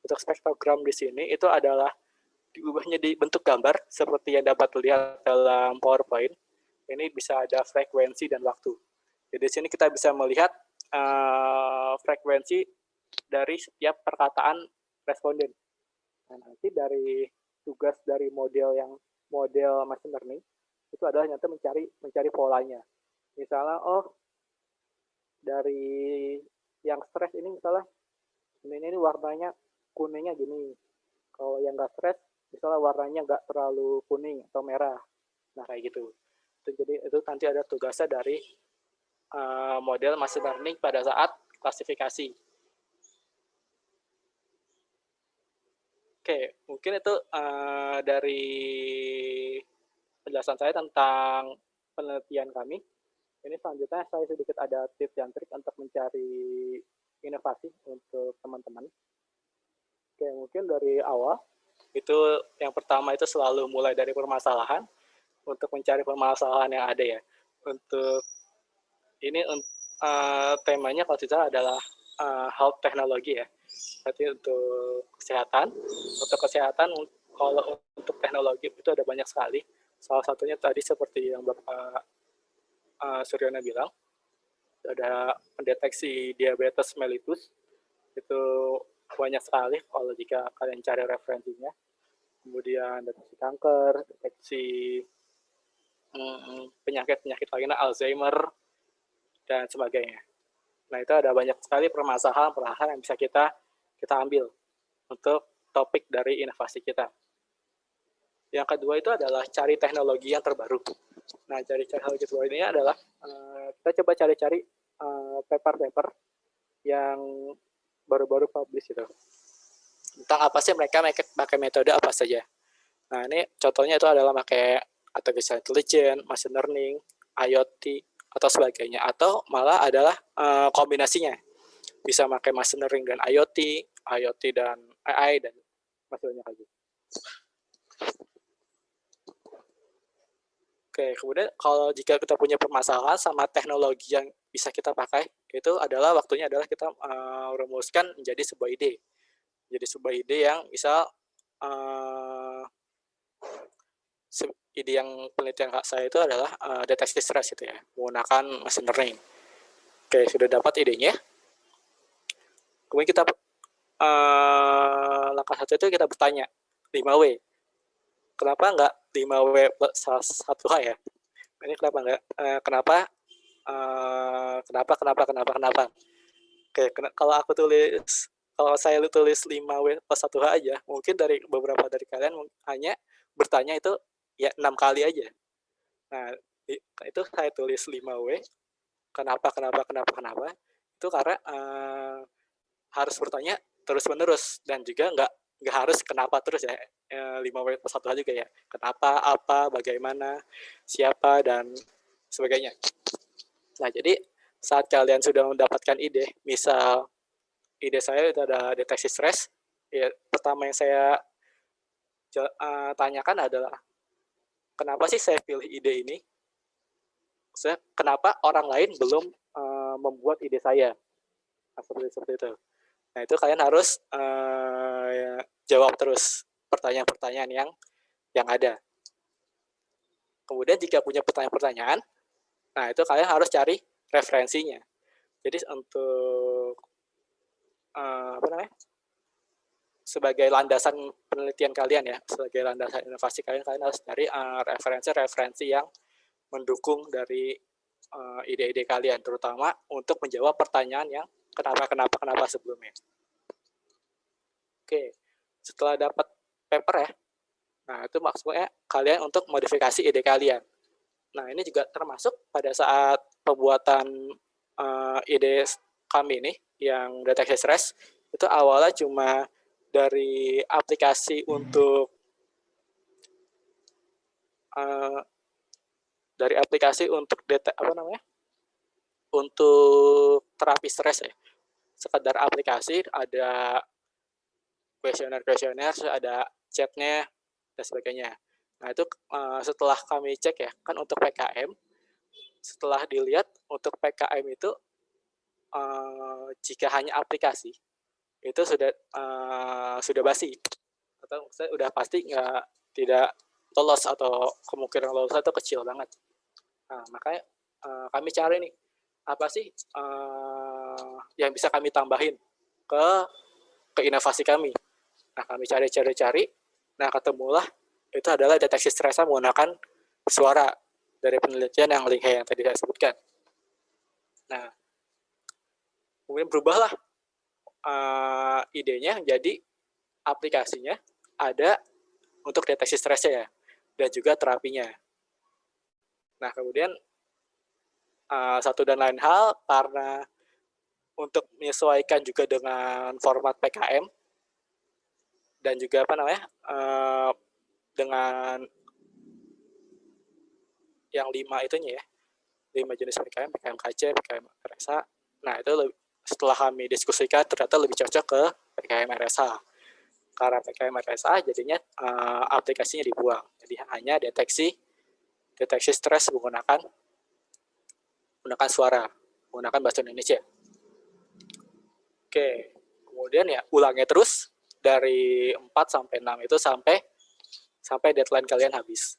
Speaker 8: Untuk spektrogram di sini itu adalah diubahnya di bentuk gambar seperti yang dapat dilihat dalam PowerPoint. Ini bisa ada frekuensi dan waktu. Jadi di sini kita bisa melihat frekuensi dari setiap perkataan responden. Nah, nanti dari tugas dari model machine learning itu adalah nyata mencari polanya. Misalnya, dari yang stres ini misalnya ini warnanya kuningnya gini. Kalau yang nggak stres, misalnya warnanya nggak terlalu kuning atau merah. Nah, kayak gitu. Jadi itu nanti ada tugasnya dari model machine learning pada saat klasifikasi. Oke, mungkin itu dari penjelasan saya tentang penelitian kami. Ini selanjutnya saya sedikit ada tips dan trik untuk mencari inovasi untuk teman-teman. Oke, mungkin dari awal, itu yang pertama itu selalu mulai dari permasalahan, untuk mencari permasalahan yang ada ya. Untuk ini temanya kalau tidak adalah health technology ya. Berarti untuk kesehatan. Untuk kesehatan, kalau untuk teknologi itu ada banyak sekali. Salah satunya tadi seperti yang Bapak Suryono bilang, ada pendeteksi diabetes mellitus, itu banyak sekali kalau jika kalian cari referensinya. Kemudian deteksi kanker, deteksi penyakit-penyakit lainnya, Alzheimer, dan sebagainya. Nah, itu ada banyak sekali permasalahan yang bisa kita ambil untuk topik dari inovasi kita. Yang kedua itu adalah cari teknologi yang terbaru. Nah, cari teknologi terbaru ini adalah kita coba cari-cari paper-paper yang baru-baru publish gitu. Tentang apa sih mereka pakai metode apa saja. Nah, ini contohnya itu adalah pakai artificial intelligence, machine learning, IoT, atau sebagainya. Atau malah adalah kombinasinya. Bisa pakai machine learning dan IoT dan AI, dan masih banyak lagi. Oke, kemudian kalau jika kita punya permasalahan sama teknologi yang bisa kita pakai itu adalah waktunya adalah kita rumuskan menjadi sebuah ide. Jadi sebuah ide yang misal ide yang penelitian saya itu adalah deteksi stres gitu ya, menggunakan machine learning. Oke, sudah dapat idenya. Kemudian kita langkah satu itu kita bertanya 5W. Kenapa enggak 5W plus 1H ya? Ini kenapa enggak? Kenapa? Oke, kalau saya tulis 5W plus 1H aja, mungkin dari beberapa dari kalian hanya bertanya itu ya 6 kali aja. Nah, itu saya tulis 5W. Kenapa? Itu karena harus bertanya terus-menerus dan juga nggak harus kenapa terus ya. 5W plus 1H juga ya. Kenapa, apa, bagaimana, siapa, dan sebagainya. Nah, jadi saat kalian sudah mendapatkan ide, misal ide saya itu ada deteksi stres, ya pertama yang saya tanyakan adalah kenapa sih saya pilih ide ini? Maksudnya, kenapa orang lain belum membuat ide saya? Nah, seperti itu. Nah, itu kalian harus jawab terus pertanyaan-pertanyaan yang ada. Kemudian jika punya pertanyaan-pertanyaan, nah itu kalian harus cari referensinya. Jadi untuk sebagai landasan penelitian kalian ya, sebagai landasan inovasi kalian harus cari referensi-referensi yang mendukung dari ide-ide kalian, terutama untuk menjawab pertanyaan yang kenapa sebelumnya. Oke, setelah dapat paper ya, nah itu maksudnya kalian untuk modifikasi ide kalian. Nah, ini juga termasuk pada saat pembuatan ide kami ini yang deteksi stres, itu awalnya cuma dari aplikasi untuk untuk terapi stres ya. Sekedar aplikasi, ada kuesioner, ada chatnya dan sebagainya. Nah, itu setelah kami cek ya, kan untuk PKM, setelah dilihat untuk PKM itu jika hanya aplikasi itu sudah basi atau sudah pasti tidak lolos atau kemungkinan lolos itu kecil banget. Nah, makanya kami cari nih apa sih yang bisa kami tambahin ke inovasi kami. Nah, kami cari. Nah, ketemulah itu adalah deteksi stres menggunakan suara dari penelitian yang Linghe yang tadi saya sebutkan. Nah, kemudian berubahlah idenya jadi aplikasinya ada untuk deteksi stresnya ya, dan juga terapinya. Nah, kemudian satu dan lain hal karena untuk menyesuaikan juga dengan format PKM dan juga dengan yang 5 itunya ya, 5 jenis PKM KC, PKM RSA. Nah, itu setelah kami diskusikan ternyata lebih cocok ke PKM RSA. Karena PKM RSA jadinya aplikasinya dibuang. Jadi hanya deteksi stres menggunakan suara, menggunakan bahasa Indonesia. Oke, kemudian ya ulangnya terus dari 4 sampai 6 itu sampai deadline kalian habis.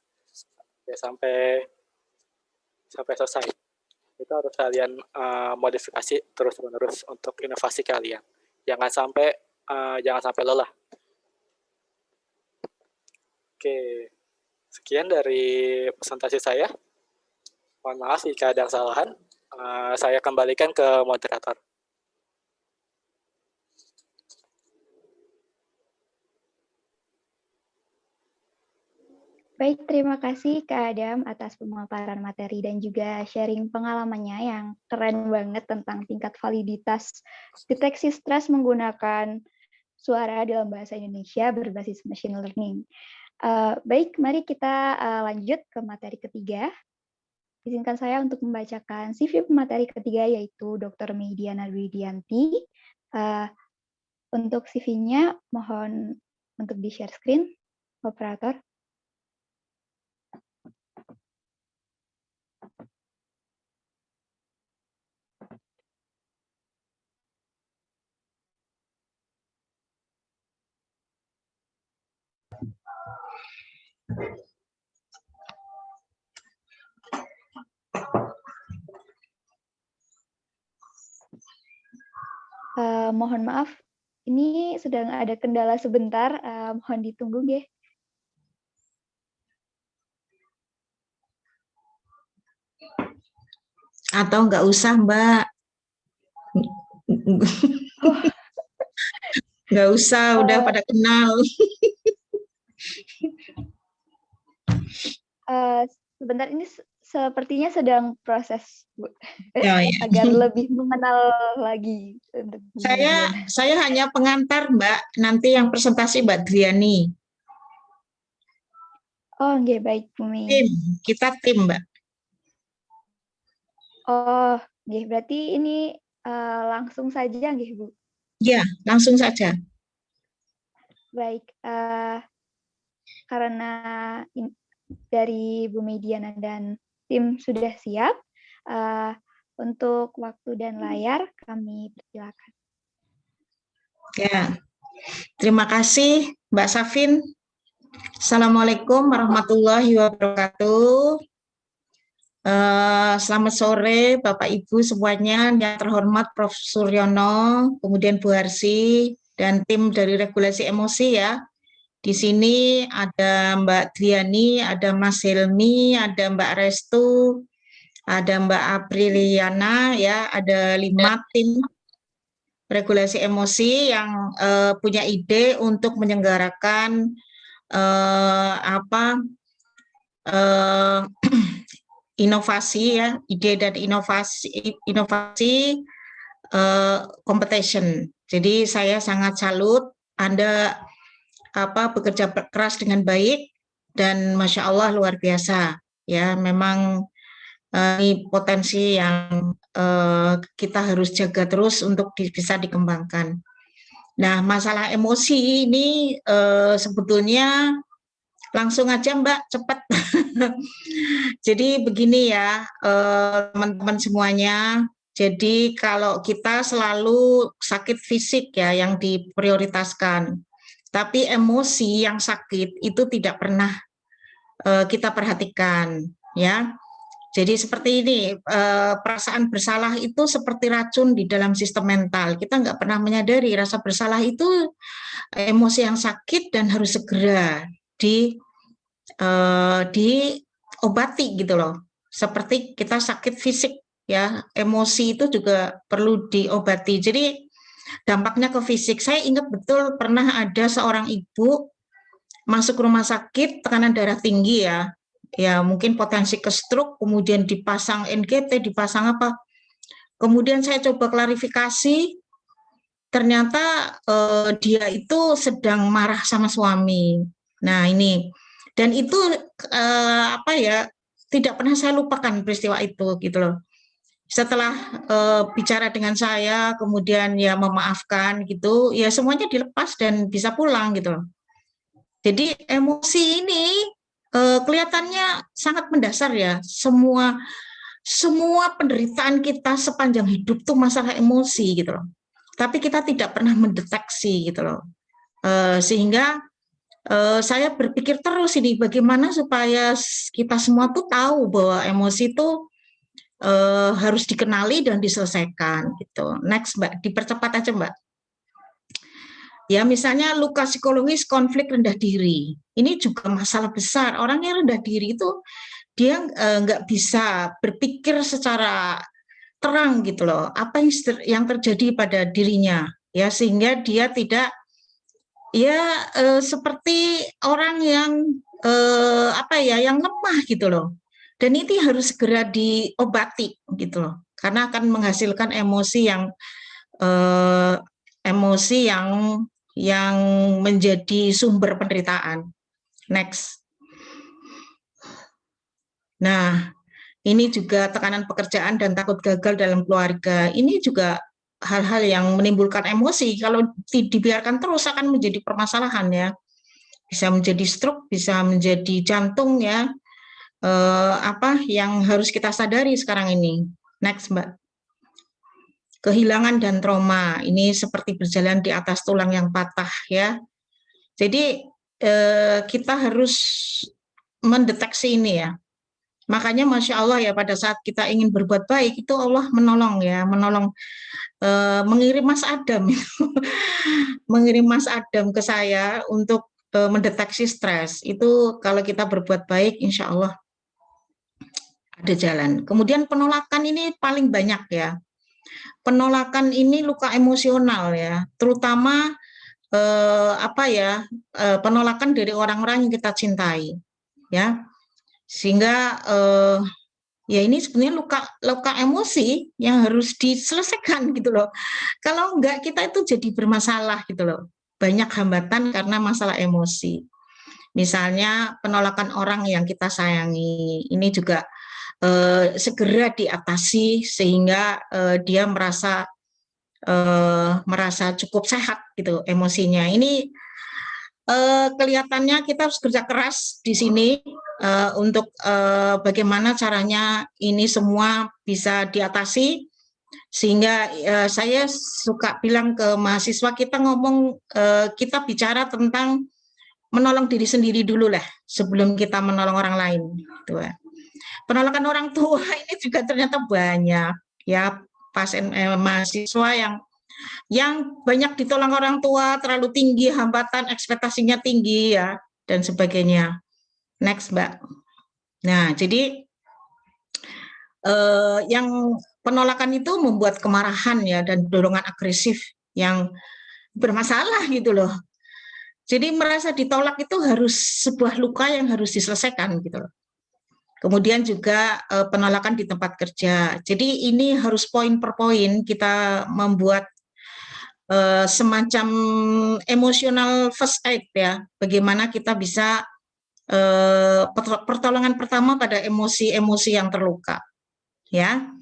Speaker 8: Ya, sampai selesai. Itu harus kalian modifikasi terus-menerus untuk inovasi kalian. Jangan sampai lelah. Oke, sekian dari presentasi saya. Mohon maaf jika ada kesalahan. Saya kembalikan ke moderator.
Speaker 4: Baik, terima kasih Kak Adam atas pemaparan materi dan juga sharing pengalamannya yang keren banget tentang tingkat validitas deteksi stres menggunakan suara dalam bahasa Indonesia berbasis machine learning. Baik, mari kita lanjut ke materi ketiga. Izinkan saya untuk membacakan CV pemateri ketiga yaitu Dr. Meidiana Widianti. Untuk CV-nya mohon untuk di-share screen, operator. Mohon maaf, ini sedang ada kendala sebentar, mohon ditunggu nggih.
Speaker 3: Atau nggak usah, Mbak.
Speaker 4: Oh,
Speaker 3: Nggak usah, udah pada kenal.
Speaker 4: Sebentar, ini sepertinya sedang proses, Bu.
Speaker 3: Ya, ya.
Speaker 4: Agar lebih mengenal lagi untuk
Speaker 3: Saya hanya pengantar, Mbak. Nanti yang presentasi Mbak Driani.
Speaker 4: Oh, nggih, baik, Bu Mi.
Speaker 3: Tim, kita tim, Mbak.
Speaker 4: Oh, nggih, berarti ini langsung saja nggih, Bu?
Speaker 3: Ya, langsung saja.
Speaker 4: Baik, karena dari Bu Mediana dan tim sudah siap, untuk waktu dan layar kami persilakan.
Speaker 3: Ya, terima kasih Mbak Safin. Assalamualaikum warahmatullahi wabarakatuh. Selamat sore Bapak Ibu semuanya, yang terhormat Prof. Suryono, kemudian Bu Harsi, dan tim dari regulasi emosi ya. Di sini ada Mbak Driani, ada Mas Helmi, ada Mbak Restu, ada Mbak Apriliana, ya, ada 5 tim regulasi emosi yang punya ide untuk menyelenggarakan inovasi ya, ide dan inovasi competition. Jadi saya sangat salut Anda bekerja keras dengan baik dan Masya Allah luar biasa ya. Memang ini potensi yang kita harus jaga terus untuk bisa dikembangkan. Nah, masalah emosi ini sebetulnya langsung aja Mbak, cepat. Jadi begini ya teman-teman semuanya. Jadi kalau kita selalu sakit fisik ya yang diprioritaskan, tapi emosi yang sakit itu tidak pernah kita perhatikan ya. Jadi seperti ini, perasaan bersalah itu seperti racun di dalam sistem mental. Kita nggak pernah menyadari rasa bersalah itu emosi yang sakit dan harus segera diobati gitu loh. Seperti kita sakit fisik ya, emosi itu juga perlu diobati. Jadi dampaknya ke fisik. Saya ingat betul pernah ada seorang ibu masuk rumah sakit tekanan darah tinggi ya mungkin potensi ke stroke, kemudian dipasang NGT, dipasang apa. Kemudian saya coba klarifikasi, ternyata dia itu sedang marah sama suami. Nah ini, dan itu tidak pernah saya lupakan peristiwa itu gitu loh. Setelah bicara dengan saya, kemudian ya memaafkan gitu, ya semuanya dilepas dan bisa pulang gitu loh. Jadi emosi ini kelihatannya sangat mendasar ya. Semua penderitaan kita sepanjang hidup tuh masalah emosi gitu loh. Tapi kita tidak pernah mendeteksi gitu loh. Sehingga saya berpikir terus ini bagaimana supaya kita semua tuh tahu bahwa emosi itu harus dikenali dan diselesaikan gitu. Next Mbak, dipercepat aja Mbak. Ya misalnya luka psikologis, konflik rendah diri. Ini juga masalah besar. Orang yang rendah diri itu dia nggak bisa berpikir secara terang gitu loh. Apa yang terjadi pada dirinya ya, sehingga dia tidak ya seperti orang yang yang lemah gitu loh. Dan itu harus segera diobati gitu loh. Karena akan menghasilkan emosi yang menjadi sumber penderitaan. Next. Nah, ini juga tekanan pekerjaan dan takut gagal dalam keluarga. Ini juga hal-hal yang menimbulkan emosi. Kalau dibiarkan terus akan menjadi permasalahan ya. Bisa menjadi stroke, bisa menjadi jantung ya. Yang harus kita sadari sekarang ini. Next, Mbak. Kehilangan dan trauma. Ini seperti berjalan di atas tulang yang patah ya. Jadi kita harus mendeteksi ini ya. Makanya Masya Allah ya pada saat kita ingin berbuat baik itu Allah menolong ya, menolong mengirim Mas Adam mengirim Mas Adam ke saya untuk mendeteksi stres. Itu kalau kita berbuat baik, insya Allah ada jalan. Kemudian penolakan ini paling banyak ya. Penolakan ini luka emosional ya, terutama penolakan dari orang-orang yang kita cintai, ya. Sehingga ya ini sebenarnya luka emosi yang harus diselesaikan gitu loh. Kalau enggak kita itu jadi bermasalah gitu loh. Banyak hambatan karena masalah emosi. Misalnya penolakan orang yang kita sayangi, ini juga segera diatasi sehingga dia merasa cukup sehat gitu emosinya. Ini kelihatannya kita harus kerja keras di sini untuk bagaimana caranya ini semua bisa diatasi, sehingga saya suka bilang ke mahasiswa, kita bicara tentang menolong diri sendiri dulu lah sebelum kita menolong orang lain gitu. Penolakan orang tua ini juga ternyata banyak ya, mahasiswa yang banyak ditolong orang tua, terlalu tinggi hambatan, ekspektasinya tinggi ya, dan sebagainya. Next, Mbak. Nah, jadi yang penolakan itu membuat kemarahan ya, dan dorongan agresif yang bermasalah gitu loh. Jadi merasa ditolak itu harus sebuah luka yang harus diselesaikan gitu loh. Kemudian juga penolakan di tempat kerja. Jadi ini harus poin per poin kita membuat semacam emosional first aid ya, bagaimana kita bisa pertolongan pertama pada emosi-emosi yang terluka ya.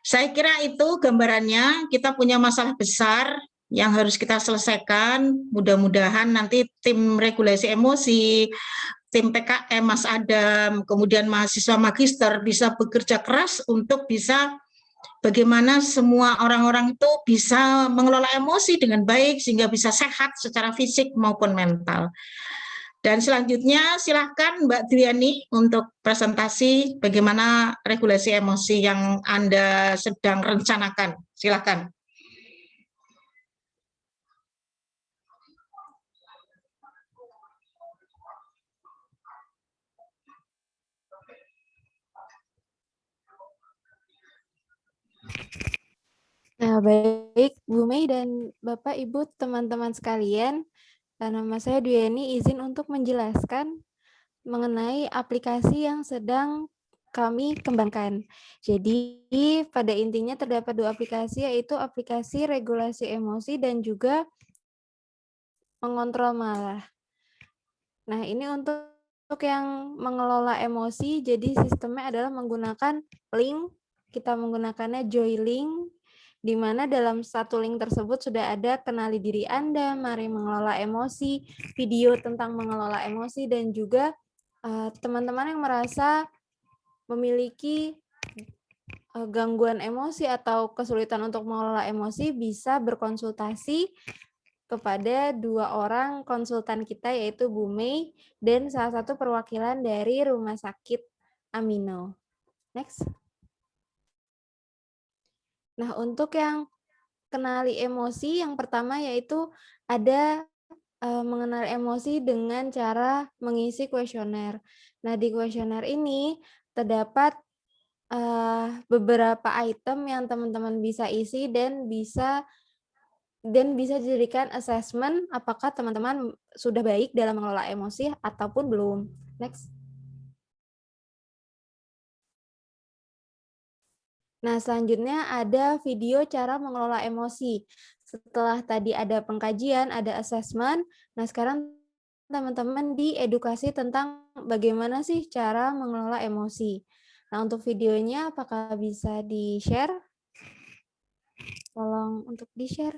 Speaker 3: Saya kira itu gambarannya. Kita punya masalah besar yang harus kita selesaikan. Mudah-mudahan nanti tim regulasi emosi, tim PKM Mas Adam, kemudian mahasiswa magister bisa bekerja keras untuk bisa bagaimana semua orang-orang itu bisa mengelola emosi dengan baik sehingga bisa sehat secara fisik maupun mental. Dan selanjutnya silahkan Mbak Dwiani untuk presentasi bagaimana regulasi emosi yang Anda sedang rencanakan. Silahkan.
Speaker 9: Nah, baik Bu Mei dan Bapak, Ibu, teman-teman sekalian, nama saya Dwiani, izin untuk menjelaskan mengenai aplikasi yang sedang kami kembangkan. Jadi, pada intinya terdapat dua aplikasi, yaitu aplikasi regulasi emosi dan juga mengontrol marah. Nah, ini untuk yang mengelola emosi, jadi sistemnya adalah menggunakan link, kita menggunakannya Joylink, di mana dalam satu link tersebut sudah ada kenali diri Anda, mari mengelola emosi, video tentang mengelola emosi, dan juga teman-teman yang merasa memiliki gangguan emosi atau kesulitan untuk mengelola emosi bisa berkonsultasi kepada dua orang konsultan kita, yaitu Bu Mei dan salah satu perwakilan dari Rumah Sakit Amino. Next. Nah, untuk yang kenali emosi, yang pertama yaitu ada mengenal emosi dengan cara mengisi kuesioner. Nah, di kuesioner ini terdapat beberapa item yang teman-teman bisa isi dan bisa dijadikan assessment apakah teman-teman sudah baik dalam mengelola emosi ataupun belum. Next. Nah, selanjutnya ada video cara mengelola emosi. Setelah tadi ada pengkajian, ada assessment, nah sekarang teman-teman diedukasi tentang bagaimana sih cara mengelola emosi. Nah, untuk videonya apakah bisa di-share? Tolong untuk di-share.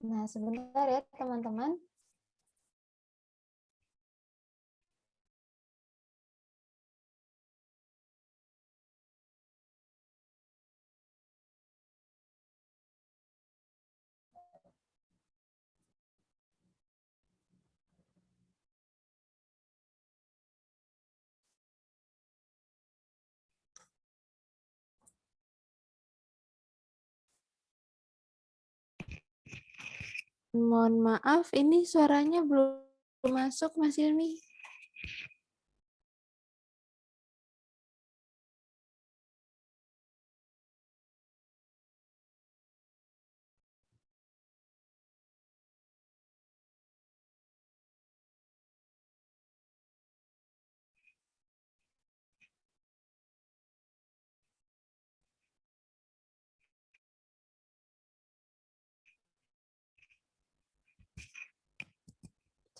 Speaker 9: Nah, sebentar ya teman-teman. Mohon maaf, ini suaranya belum masuk, Mas Ilmi.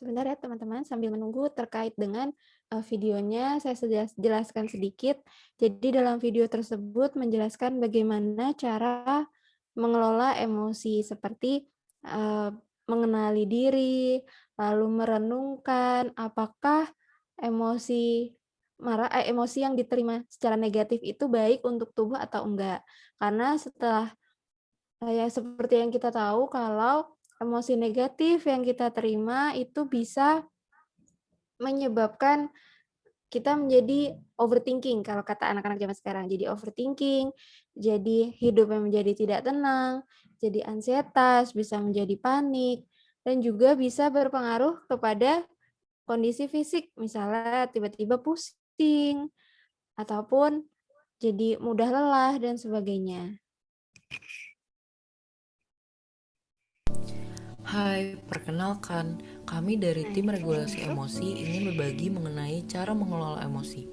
Speaker 9: Sebentar ya teman-teman, sambil menunggu terkait dengan videonya, saya jelaskan sedikit. Jadi dalam video tersebut menjelaskan bagaimana cara mengelola emosi, seperti mengenali diri, lalu merenungkan apakah emosi emosi yang diterima secara negatif itu baik untuk tubuh atau enggak. Karena setelah ya seperti yang kita tahu, kalau emosi negatif yang kita terima itu bisa menyebabkan kita menjadi overthinking, kalau kata anak-anak zaman sekarang. Jadi overthinking, jadi hidup yang menjadi tidak tenang, jadi ansietas, bisa menjadi panik, dan juga bisa berpengaruh kepada kondisi fisik, misalnya tiba-tiba pusing, ataupun jadi mudah lelah, dan sebagainya.
Speaker 10: Hai, perkenalkan, kami dari tim regulasi emosi ingin berbagi mengenai cara mengelola emosi.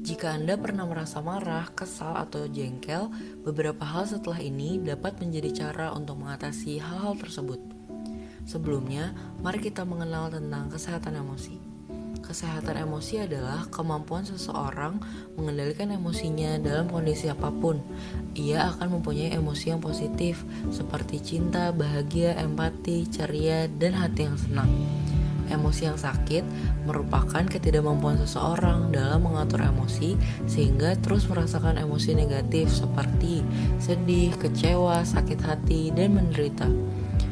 Speaker 10: Jika Anda pernah merasa marah, kesal, atau jengkel, beberapa hal setelah ini dapat menjadi cara untuk mengatasi hal-hal tersebut. Sebelumnya, mari kita mengenal tentang kesehatan emosi. Kesehatan emosi adalah kemampuan seseorang mengendalikan emosinya dalam kondisi apapun. Ia akan mempunyai emosi yang positif, seperti cinta, bahagia, empati, ceria, dan hati yang senang. Emosi yang sakit merupakan ketidakmampuan seseorang dalam mengatur emosi sehingga terus merasakan emosi negatif seperti sedih, kecewa, sakit hati, dan menderita.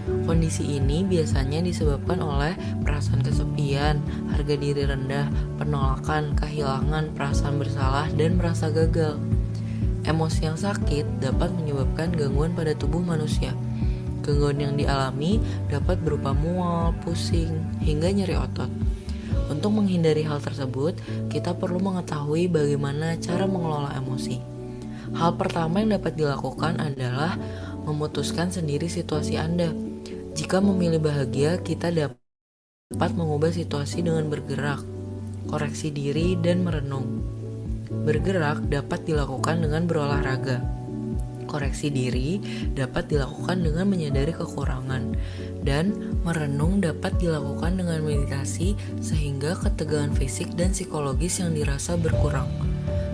Speaker 10: Kondisi ini biasanya disebabkan oleh perasaan kesepian, harga diri rendah, penolakan, kehilangan, perasaan bersalah, dan merasa gagal. Emosi yang sakit dapat menyebabkan gangguan pada tubuh manusia. Gangguan yang dialami dapat berupa mual, pusing, hingga nyeri otot. Untuk menghindari hal tersebut, kita perlu mengetahui bagaimana cara mengelola emosi. Hal pertama yang dapat dilakukan adalah memutuskan sendiri situasi Anda. Jika memilih bahagia, kita dapat mengubah situasi dengan bergerak, koreksi diri, dan merenung. Bergerak dapat dilakukan dengan berolahraga. Koreksi diri dapat dilakukan dengan menyadari kekurangan, dan merenung dapat dilakukan dengan meditasi sehingga ketegangan fisik dan psikologis yang dirasa berkurang.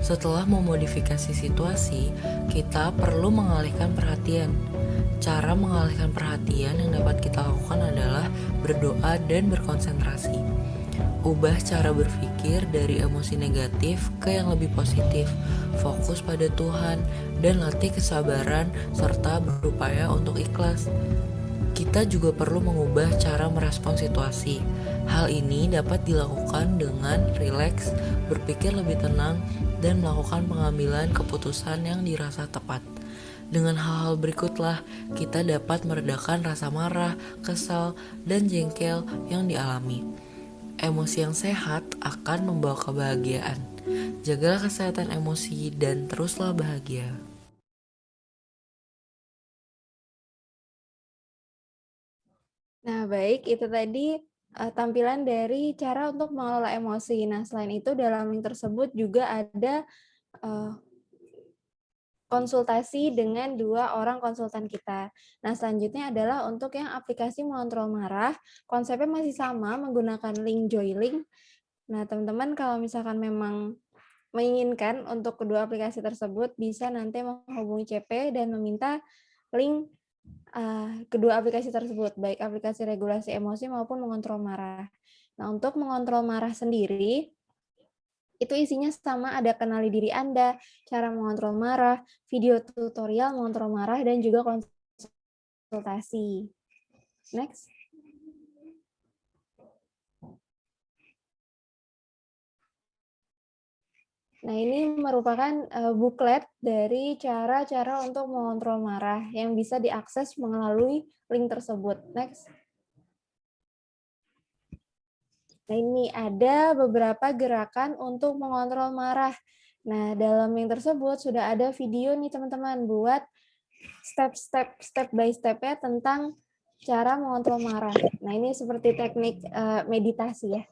Speaker 10: Setelah memodifikasi situasi, kita perlu mengalihkan perhatian. Cara mengalihkan perhatian yang dapat kita lakukan adalah berdoa dan berkonsentrasi. Ubah cara berpikir dari emosi negatif ke yang lebih positif, fokus pada Tuhan, dan latih kesabaran serta berupaya untuk ikhlas. Kita juga perlu mengubah cara merespon situasi. Hal ini dapat dilakukan dengan rileks, berpikir lebih tenang, dan melakukan pengambilan keputusan yang dirasa tepat. Dengan hal-hal berikutlah, kita dapat meredakan rasa marah, kesal, dan jengkel yang dialami. Emosi yang sehat akan membawa kebahagiaan. Jagalah kesehatan emosi dan teruslah bahagia.
Speaker 9: Nah, baik, itu tadi tampilan dari cara untuk mengelola emosi. Nah, selain itu dalam link tersebut juga ada konsultasi dengan 2 orang konsultan kita. Nah, selanjutnya adalah untuk yang aplikasi mengontrol marah, konsepnya masih sama, menggunakan link Joylink. Nah, teman-teman kalau misalkan memang menginginkan untuk kedua aplikasi tersebut, bisa nanti menghubungi CP dan meminta link kedua aplikasi tersebut, baik aplikasi regulasi emosi maupun mengontrol marah. Nah, untuk mengontrol marah sendiri, itu isinya sama, ada kenali diri Anda, cara mengontrol marah, video tutorial mengontrol marah, dan juga konsultasi. Next. Nah, ini merupakan buklet dari cara-cara untuk mengontrol marah yang bisa diakses melalui link tersebut. Next. Nah, ini ada beberapa gerakan untuk mengontrol marah. Nah, dalam link tersebut sudah ada video nih teman-teman buat step by step-nya tentang cara mengontrol marah. Nah, ini seperti teknik meditasi ya.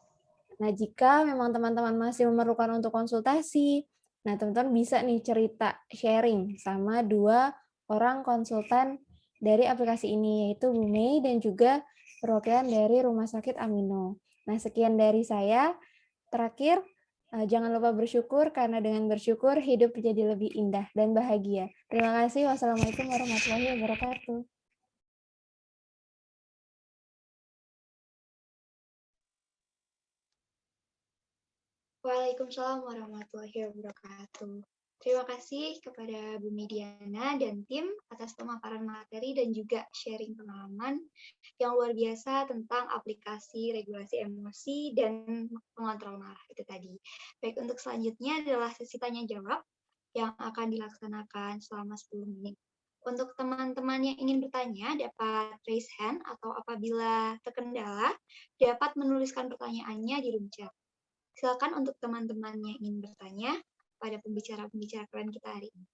Speaker 9: Nah, jika memang teman-teman masih memerlukan untuk konsultasi, nah teman-teman bisa nih cerita sharing sama 2 orang konsultan dari aplikasi ini, yaitu Bu Mei dan juga perwakilan dari Rumah Sakit Amino. Nah, sekian dari saya. Terakhir, jangan lupa bersyukur, karena dengan bersyukur hidup menjadi lebih indah dan bahagia. Terima kasih. Wassalamualaikum warahmatullahi wabarakatuh.
Speaker 7: Waalaikumsalam warahmatullahi wabarakatuh. Terima kasih kepada Bu Mediana dan tim atas pemaparan materi dan juga sharing pengalaman yang luar biasa tentang aplikasi regulasi emosi dan pengontrol marah itu tadi. Baik, untuk selanjutnya adalah sesi tanya jawab yang akan dilaksanakan selama 10 menit. Untuk teman-teman yang ingin bertanya dapat raise hand atau apabila terkendala dapat menuliskan pertanyaannya di room chat. Silakan untuk teman-teman yang ingin bertanya pada pembicara-pembicara keren kita hari ini.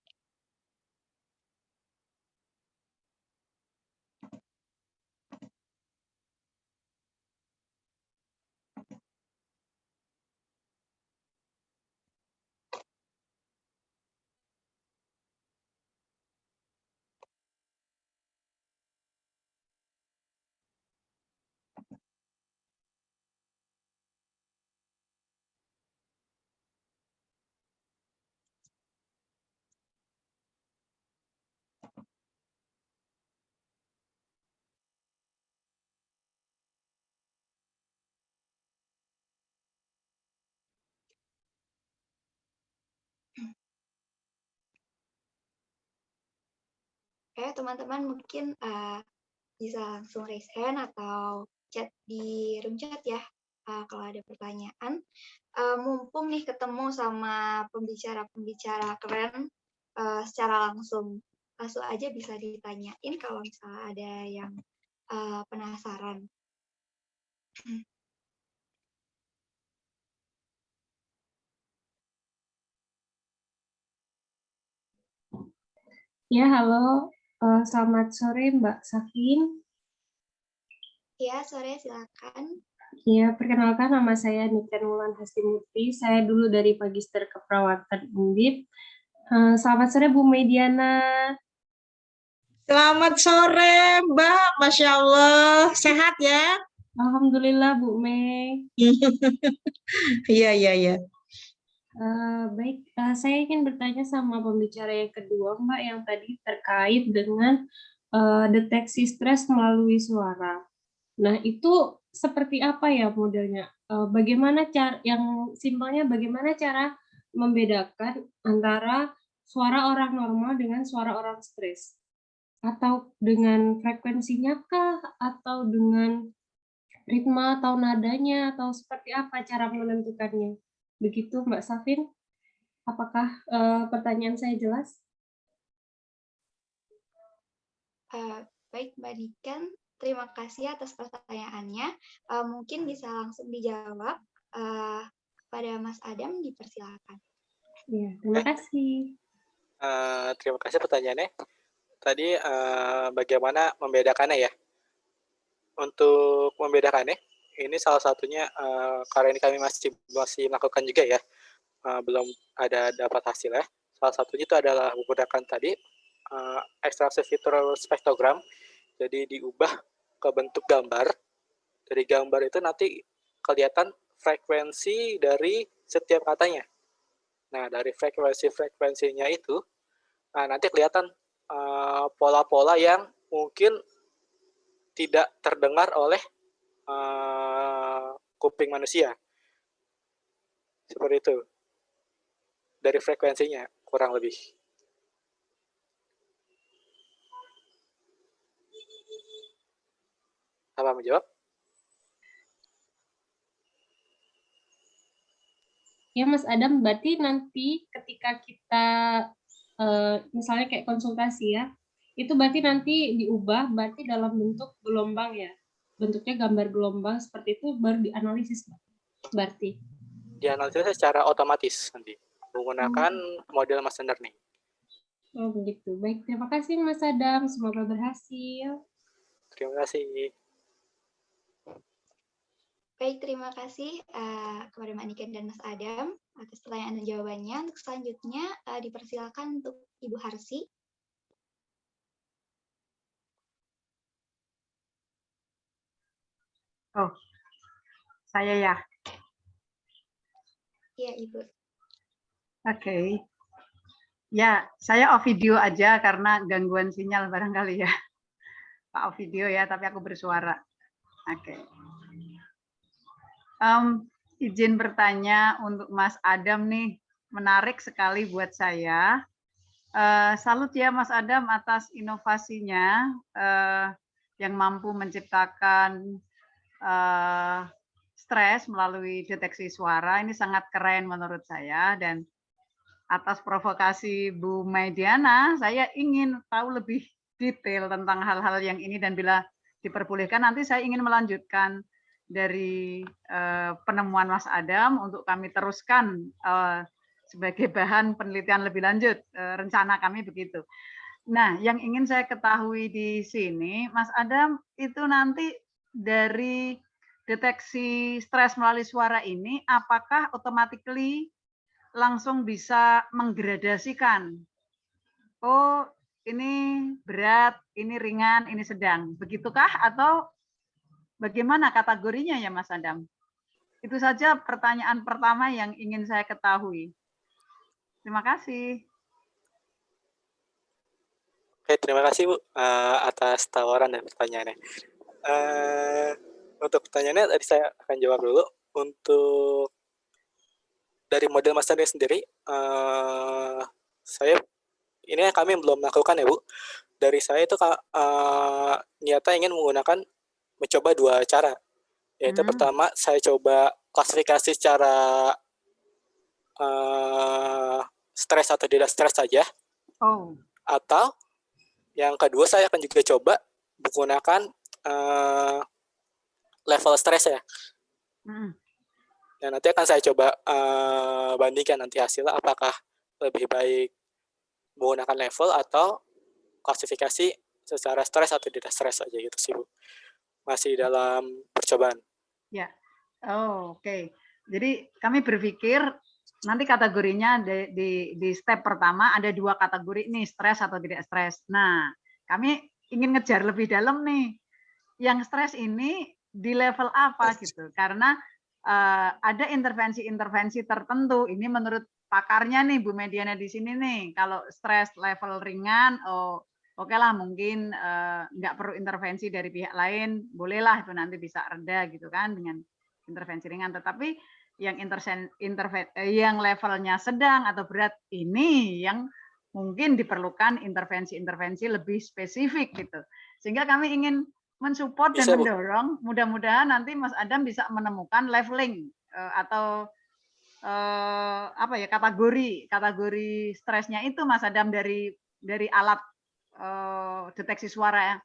Speaker 7: Oke, teman-teman mungkin bisa langsung raise hand atau chat di room chat ya kalau ada pertanyaan. Mumpung nih ketemu sama pembicara-pembicara keren secara langsung aja bisa ditanyain kalau misalnya ada yang penasaran.
Speaker 11: Ya, halo. Selamat sore, Mbak Safin.
Speaker 7: Ya, sore, silakan.
Speaker 11: Ya, perkenalkan nama saya Niken Wulan Hastimurti. Saya dulu dari Magister Keperawatan Undip. Selamat sore, Bu Mediana.
Speaker 3: Selamat sore, Mbak. Masya Allah. Sehat ya?
Speaker 11: Alhamdulillah, Bu Mei.
Speaker 3: Iya.
Speaker 11: Baik, saya ingin bertanya sama pembicara yang kedua, Mbak, yang tadi terkait dengan deteksi stres melalui suara. Nah, itu seperti apa ya modelnya? Bagaimana cara, yang simpelnya bagaimana cara membedakan antara suara orang normal dengan suara orang stres? Atau dengan frekuensinya kah? Atau dengan ritme atau nadanya? Atau seperti apa cara menentukannya? Begitu, Mbak Safin? Apakah pertanyaan saya jelas?
Speaker 7: Baik, Mbak Niken. Terima kasih atas pertanyaannya. Mungkin bisa langsung dijawab pada Mas Adam, dipersilakan.
Speaker 11: Ya, terima kasih.
Speaker 8: Terima kasih pertanyaannya. Tadi bagaimana membedakannya ya? Untuk membedakannya, ini salah satunya karena ini kami masih melakukan juga ya, belum ada dapat hasilnya. Salah satunya itu adalah menggunakan tadi ekstraksi fitur spektrogram. Jadi diubah ke bentuk gambar. Dari gambar itu nanti kelihatan frekuensi dari setiap katanya. Nah, dari frekuensinya itu, nanti kelihatan pola-pola yang mungkin tidak terdengar oleh kuping manusia. Seperti itu. Dari frekuensinya, kurang lebih. Apa menjawab?
Speaker 11: Ya, Mas Adam, berarti nanti ketika kita misalnya kayak konsultasi ya, itu berarti nanti diubah berarti dalam bentuk gelombang ya? bentuknya gambar gelombang seperti itu baru dianalisis, berarti.
Speaker 8: Dianalisis secara otomatis nanti menggunakan model machine learning.
Speaker 11: Oh begitu. Baik, terima kasih Mas Adam. Semoga berhasil.
Speaker 8: Terima kasih.
Speaker 7: Baik, terima kasih kepada Mbak Niken dan Mas Adam atas pertanyaan dan jawabannya. Untuk selanjutnya dipersilakan untuk Ibu Harsi.
Speaker 6: Oh, saya ya.
Speaker 7: Iya, Ibu.
Speaker 6: Oke. Ya, saya off video aja karena gangguan sinyal barangkali ya. Pak off video ya, tapi aku bersuara. Oke. Izin bertanya untuk Mas Adam nih, menarik sekali buat saya. Salut ya Mas Adam atas inovasinya yang mampu menciptakan stres melalui deteksi suara. Ini sangat keren menurut saya, dan atas provokasi Bu Maidiana, saya ingin tahu lebih detail tentang hal-hal yang ini, dan bila diperbolehkan nanti saya ingin melanjutkan dari penemuan Mas Adam untuk kami teruskan sebagai bahan penelitian lebih lanjut, rencana kami begitu. Nah, yang ingin saya ketahui di sini, Mas Adam, itu nanti dari deteksi stres melalui suara ini, apakah automatically langsung bisa menggradasikan? Oh, ini berat, ini ringan, ini sedang. Begitukah? Atau bagaimana kategorinya ya, Mas Adam? Itu saja pertanyaan pertama yang ingin saya ketahui. Terima kasih.
Speaker 8: Oke, terima kasih Bu atas tawaran dan pertanyaannya. Untuk pertanyaannya tadi saya akan jawab dulu. Untuk dari model masternya sendiri, ini kami belum melakukan ya Bu. Dari saya itu niatnya ingin mencoba dua cara. Yaitu pertama saya coba klasifikasi secara stres atau tidak stres saja.
Speaker 6: Oh.
Speaker 8: Atau yang kedua saya akan juga coba menggunakan level stres ya. Dan nanti akan saya coba bandingkan nanti hasilnya apakah lebih baik menggunakan level atau klasifikasi secara stres atau tidak stres saja gitu sih Bu. Masih dalam percobaan.
Speaker 6: Ya, oke. Jadi kami berpikir nanti kategorinya di step pertama ada dua kategori nih, stres atau tidak stres. Nah, kami ingin ngejar lebih dalam nih. Yang stres ini di level apa gitu. Karena ada intervensi-intervensi tertentu. Ini menurut pakarnya nih Bu Mediana di sini nih. Kalau stres level ringan, oke lah mungkin nggak perlu intervensi dari pihak lain. Bolehlah itu nanti bisa reda gitu kan dengan intervensi ringan. Tetapi yang yang levelnya sedang atau berat ini yang mungkin diperlukan intervensi-intervensi lebih spesifik gitu. Sehingga kami ingin mensupport dan mendorong, mudah-mudahan nanti Mas Adam bisa menemukan leveling atau kategori stresnya itu Mas Adam dari alat deteksi suara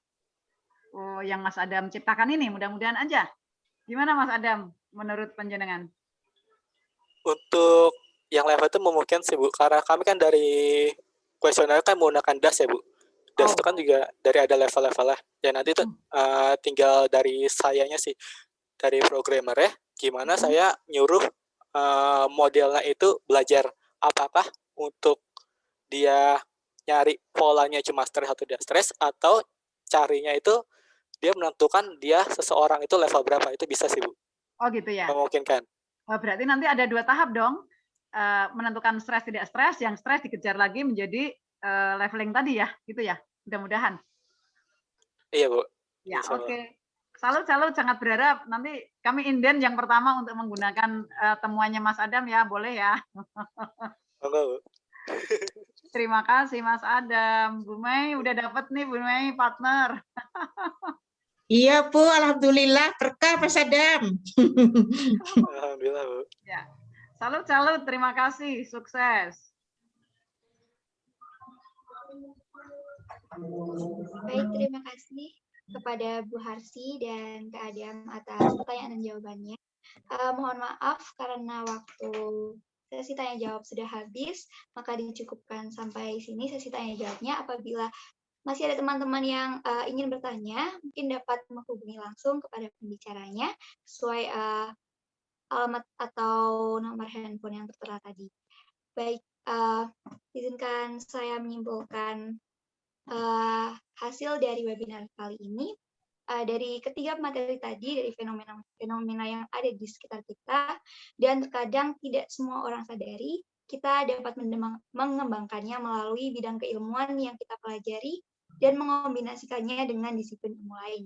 Speaker 6: yang Mas Adam ciptakan ini, mudah-mudahan aja. Gimana Mas Adam menurut panjenengan?
Speaker 8: Untuk yang level itu memungkinkan sih Bu, karena kami kan dari kuesioner kan menggunakan DAS ya Bu. DAS itu kan juga dari ada level-levelnya. Ya nanti itu tinggal dari sayanya sih, dari programmer ya, gimana saya nyuruh modelnya itu belajar apakah untuk dia nyari polanya cuma stres atau tidak stres, atau carinya itu dia menentukan dia seseorang itu level berapa, itu bisa sih Bu.
Speaker 6: Oh gitu ya.
Speaker 8: Memungkinkan.
Speaker 6: Oh, berarti nanti ada dua tahap dong, menentukan stres tidak stres, yang stres dikejar lagi menjadi leveling tadi ya, gitu ya, mudah-mudahan.
Speaker 8: Iya Bu.
Speaker 6: Ya oke. Salut, sangat berharap nanti kami inden yang pertama untuk menggunakan temuannya Mas Adam ya, boleh ya.
Speaker 8: Enggak Bu.
Speaker 6: Terima kasih Mas Adam. Bu Mei udah dapat nih Bu Mei partner.
Speaker 3: Iya Bu, alhamdulillah berkah Mas Adam.
Speaker 8: Alhamdulillah Bu.
Speaker 6: Ya. Salut, terima kasih, sukses.
Speaker 7: Baik, terima kasih kepada Bu Harsi dan Kak Adam atas pertanyaan dan jawabannya. Mohon maaf karena waktu sesi tanya jawab sudah habis, maka dicukupkan sampai sini sesi tanya jawabnya. Apabila masih ada teman-teman yang ingin bertanya, mungkin dapat menghubungi langsung kepada pembicaranya sesuai alamat atau nomor handphone yang tertera tadi. Baik, izinkan saya menyimpulkan hasil dari webinar kali ini. Dari ketiga materi tadi, dari fenomena yang ada di sekitar kita, dan terkadang tidak semua orang sadari, kita dapat mengembangkannya melalui bidang keilmuan yang kita pelajari dan mengombinasikannya dengan disiplin ilmu lain,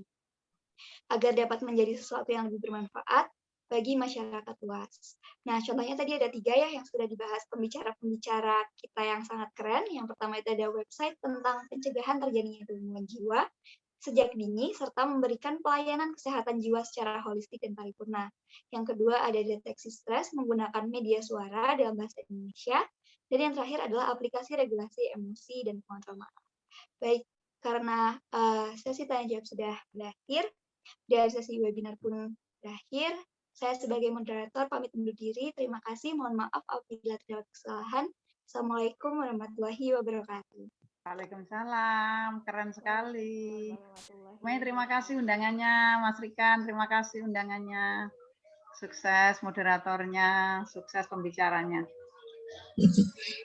Speaker 7: agar dapat menjadi sesuatu yang lebih bermanfaat bagi masyarakat luas. Nah, contohnya tadi ada 3 ya yang sudah dibahas pembicara-pembicara kita yang sangat keren. Yang pertama itu ada website tentang pencegahan terjadinya gangguan jiwa sejak dini, serta memberikan pelayanan kesehatan jiwa secara holistik dan paripurna. Yang kedua ada deteksi stres menggunakan media suara dalam bahasa Indonesia. Dan yang terakhir adalah aplikasi regulasi emosi dan pengontrol marah. Baik, karena sesi tanya jawab sudah berakhir, dan sesi webinar pun berakhir, saya sebagai moderator pamit undur diri. Terima kasih, mohon maaf apabila terdapat kesalahan. Assalamualaikum warahmatullahi wabarakatuh.
Speaker 6: Waalaikumsalam, keren sekali. May, terima kasih undangannya, Mas Rikan, terima kasih undangannya. Sukses moderatornya, sukses pembicaranya.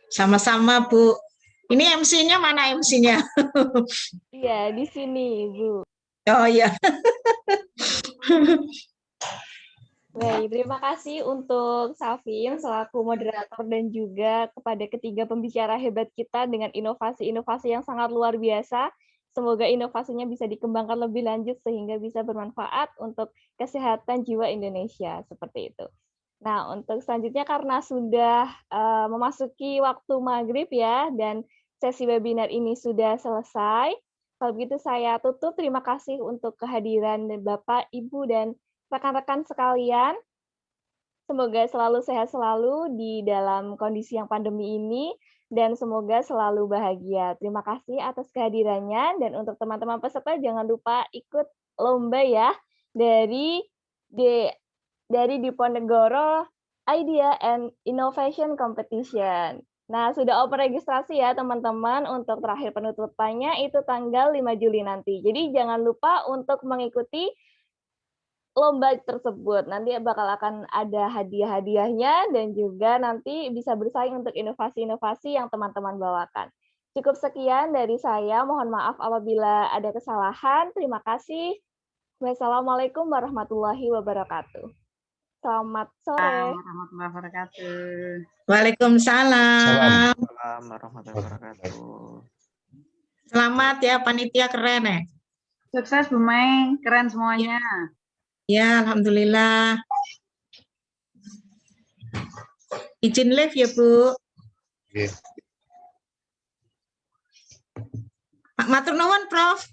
Speaker 3: Sama-sama, Bu. Ini MC-nya mana MC-nya?
Speaker 1: Iya, di sini, Bu.
Speaker 3: Oh iya.
Speaker 1: Baik, terima kasih untuk Safin selaku moderator dan juga kepada ketiga pembicara hebat kita dengan inovasi-inovasi yang sangat luar biasa. Semoga inovasinya bisa dikembangkan lebih lanjut sehingga bisa bermanfaat untuk kesehatan jiwa Indonesia, seperti itu. Nah, untuk selanjutnya karena sudah memasuki waktu maghrib ya, dan sesi webinar ini sudah selesai, kalau begitu saya tutup. Terima kasih untuk kehadiran Bapak, Ibu, dan rekan-rekan sekalian. Semoga selalu sehat selalu di dalam kondisi yang pandemi ini, dan semoga selalu bahagia. Terima kasih atas kehadirannya, dan untuk teman-teman peserta jangan lupa ikut lomba ya dari Diponegoro Idea and Innovation Competition. Nah, sudah open registrasi ya teman-teman, untuk terakhir penutupannya itu tanggal 5 Juli nanti. Jadi jangan lupa untuk mengikuti lomba tersebut. Nanti bakal akan ada hadiah-hadiahnya dan juga nanti bisa bersaing untuk inovasi-inovasi yang teman-teman bawakan. Cukup sekian dari saya. Mohon maaf apabila ada kesalahan. Terima kasih. Wassalamualaikum warahmatullahi wabarakatuh. Selamat sore.
Speaker 6: Warahmatullahi wabarakatuh.
Speaker 3: Waalaikumsalam.
Speaker 5: Assalamualaikum warahmatullahi wabarakatuh.
Speaker 3: Selamat ya, panitia keren ya.
Speaker 6: Sukses Bu May, keren semuanya.
Speaker 3: Ya, alhamdulillah. Izin live ya, Bu.
Speaker 2: Iya.
Speaker 3: Matur nuwun, Prof.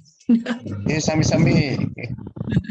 Speaker 2: Sami-sami.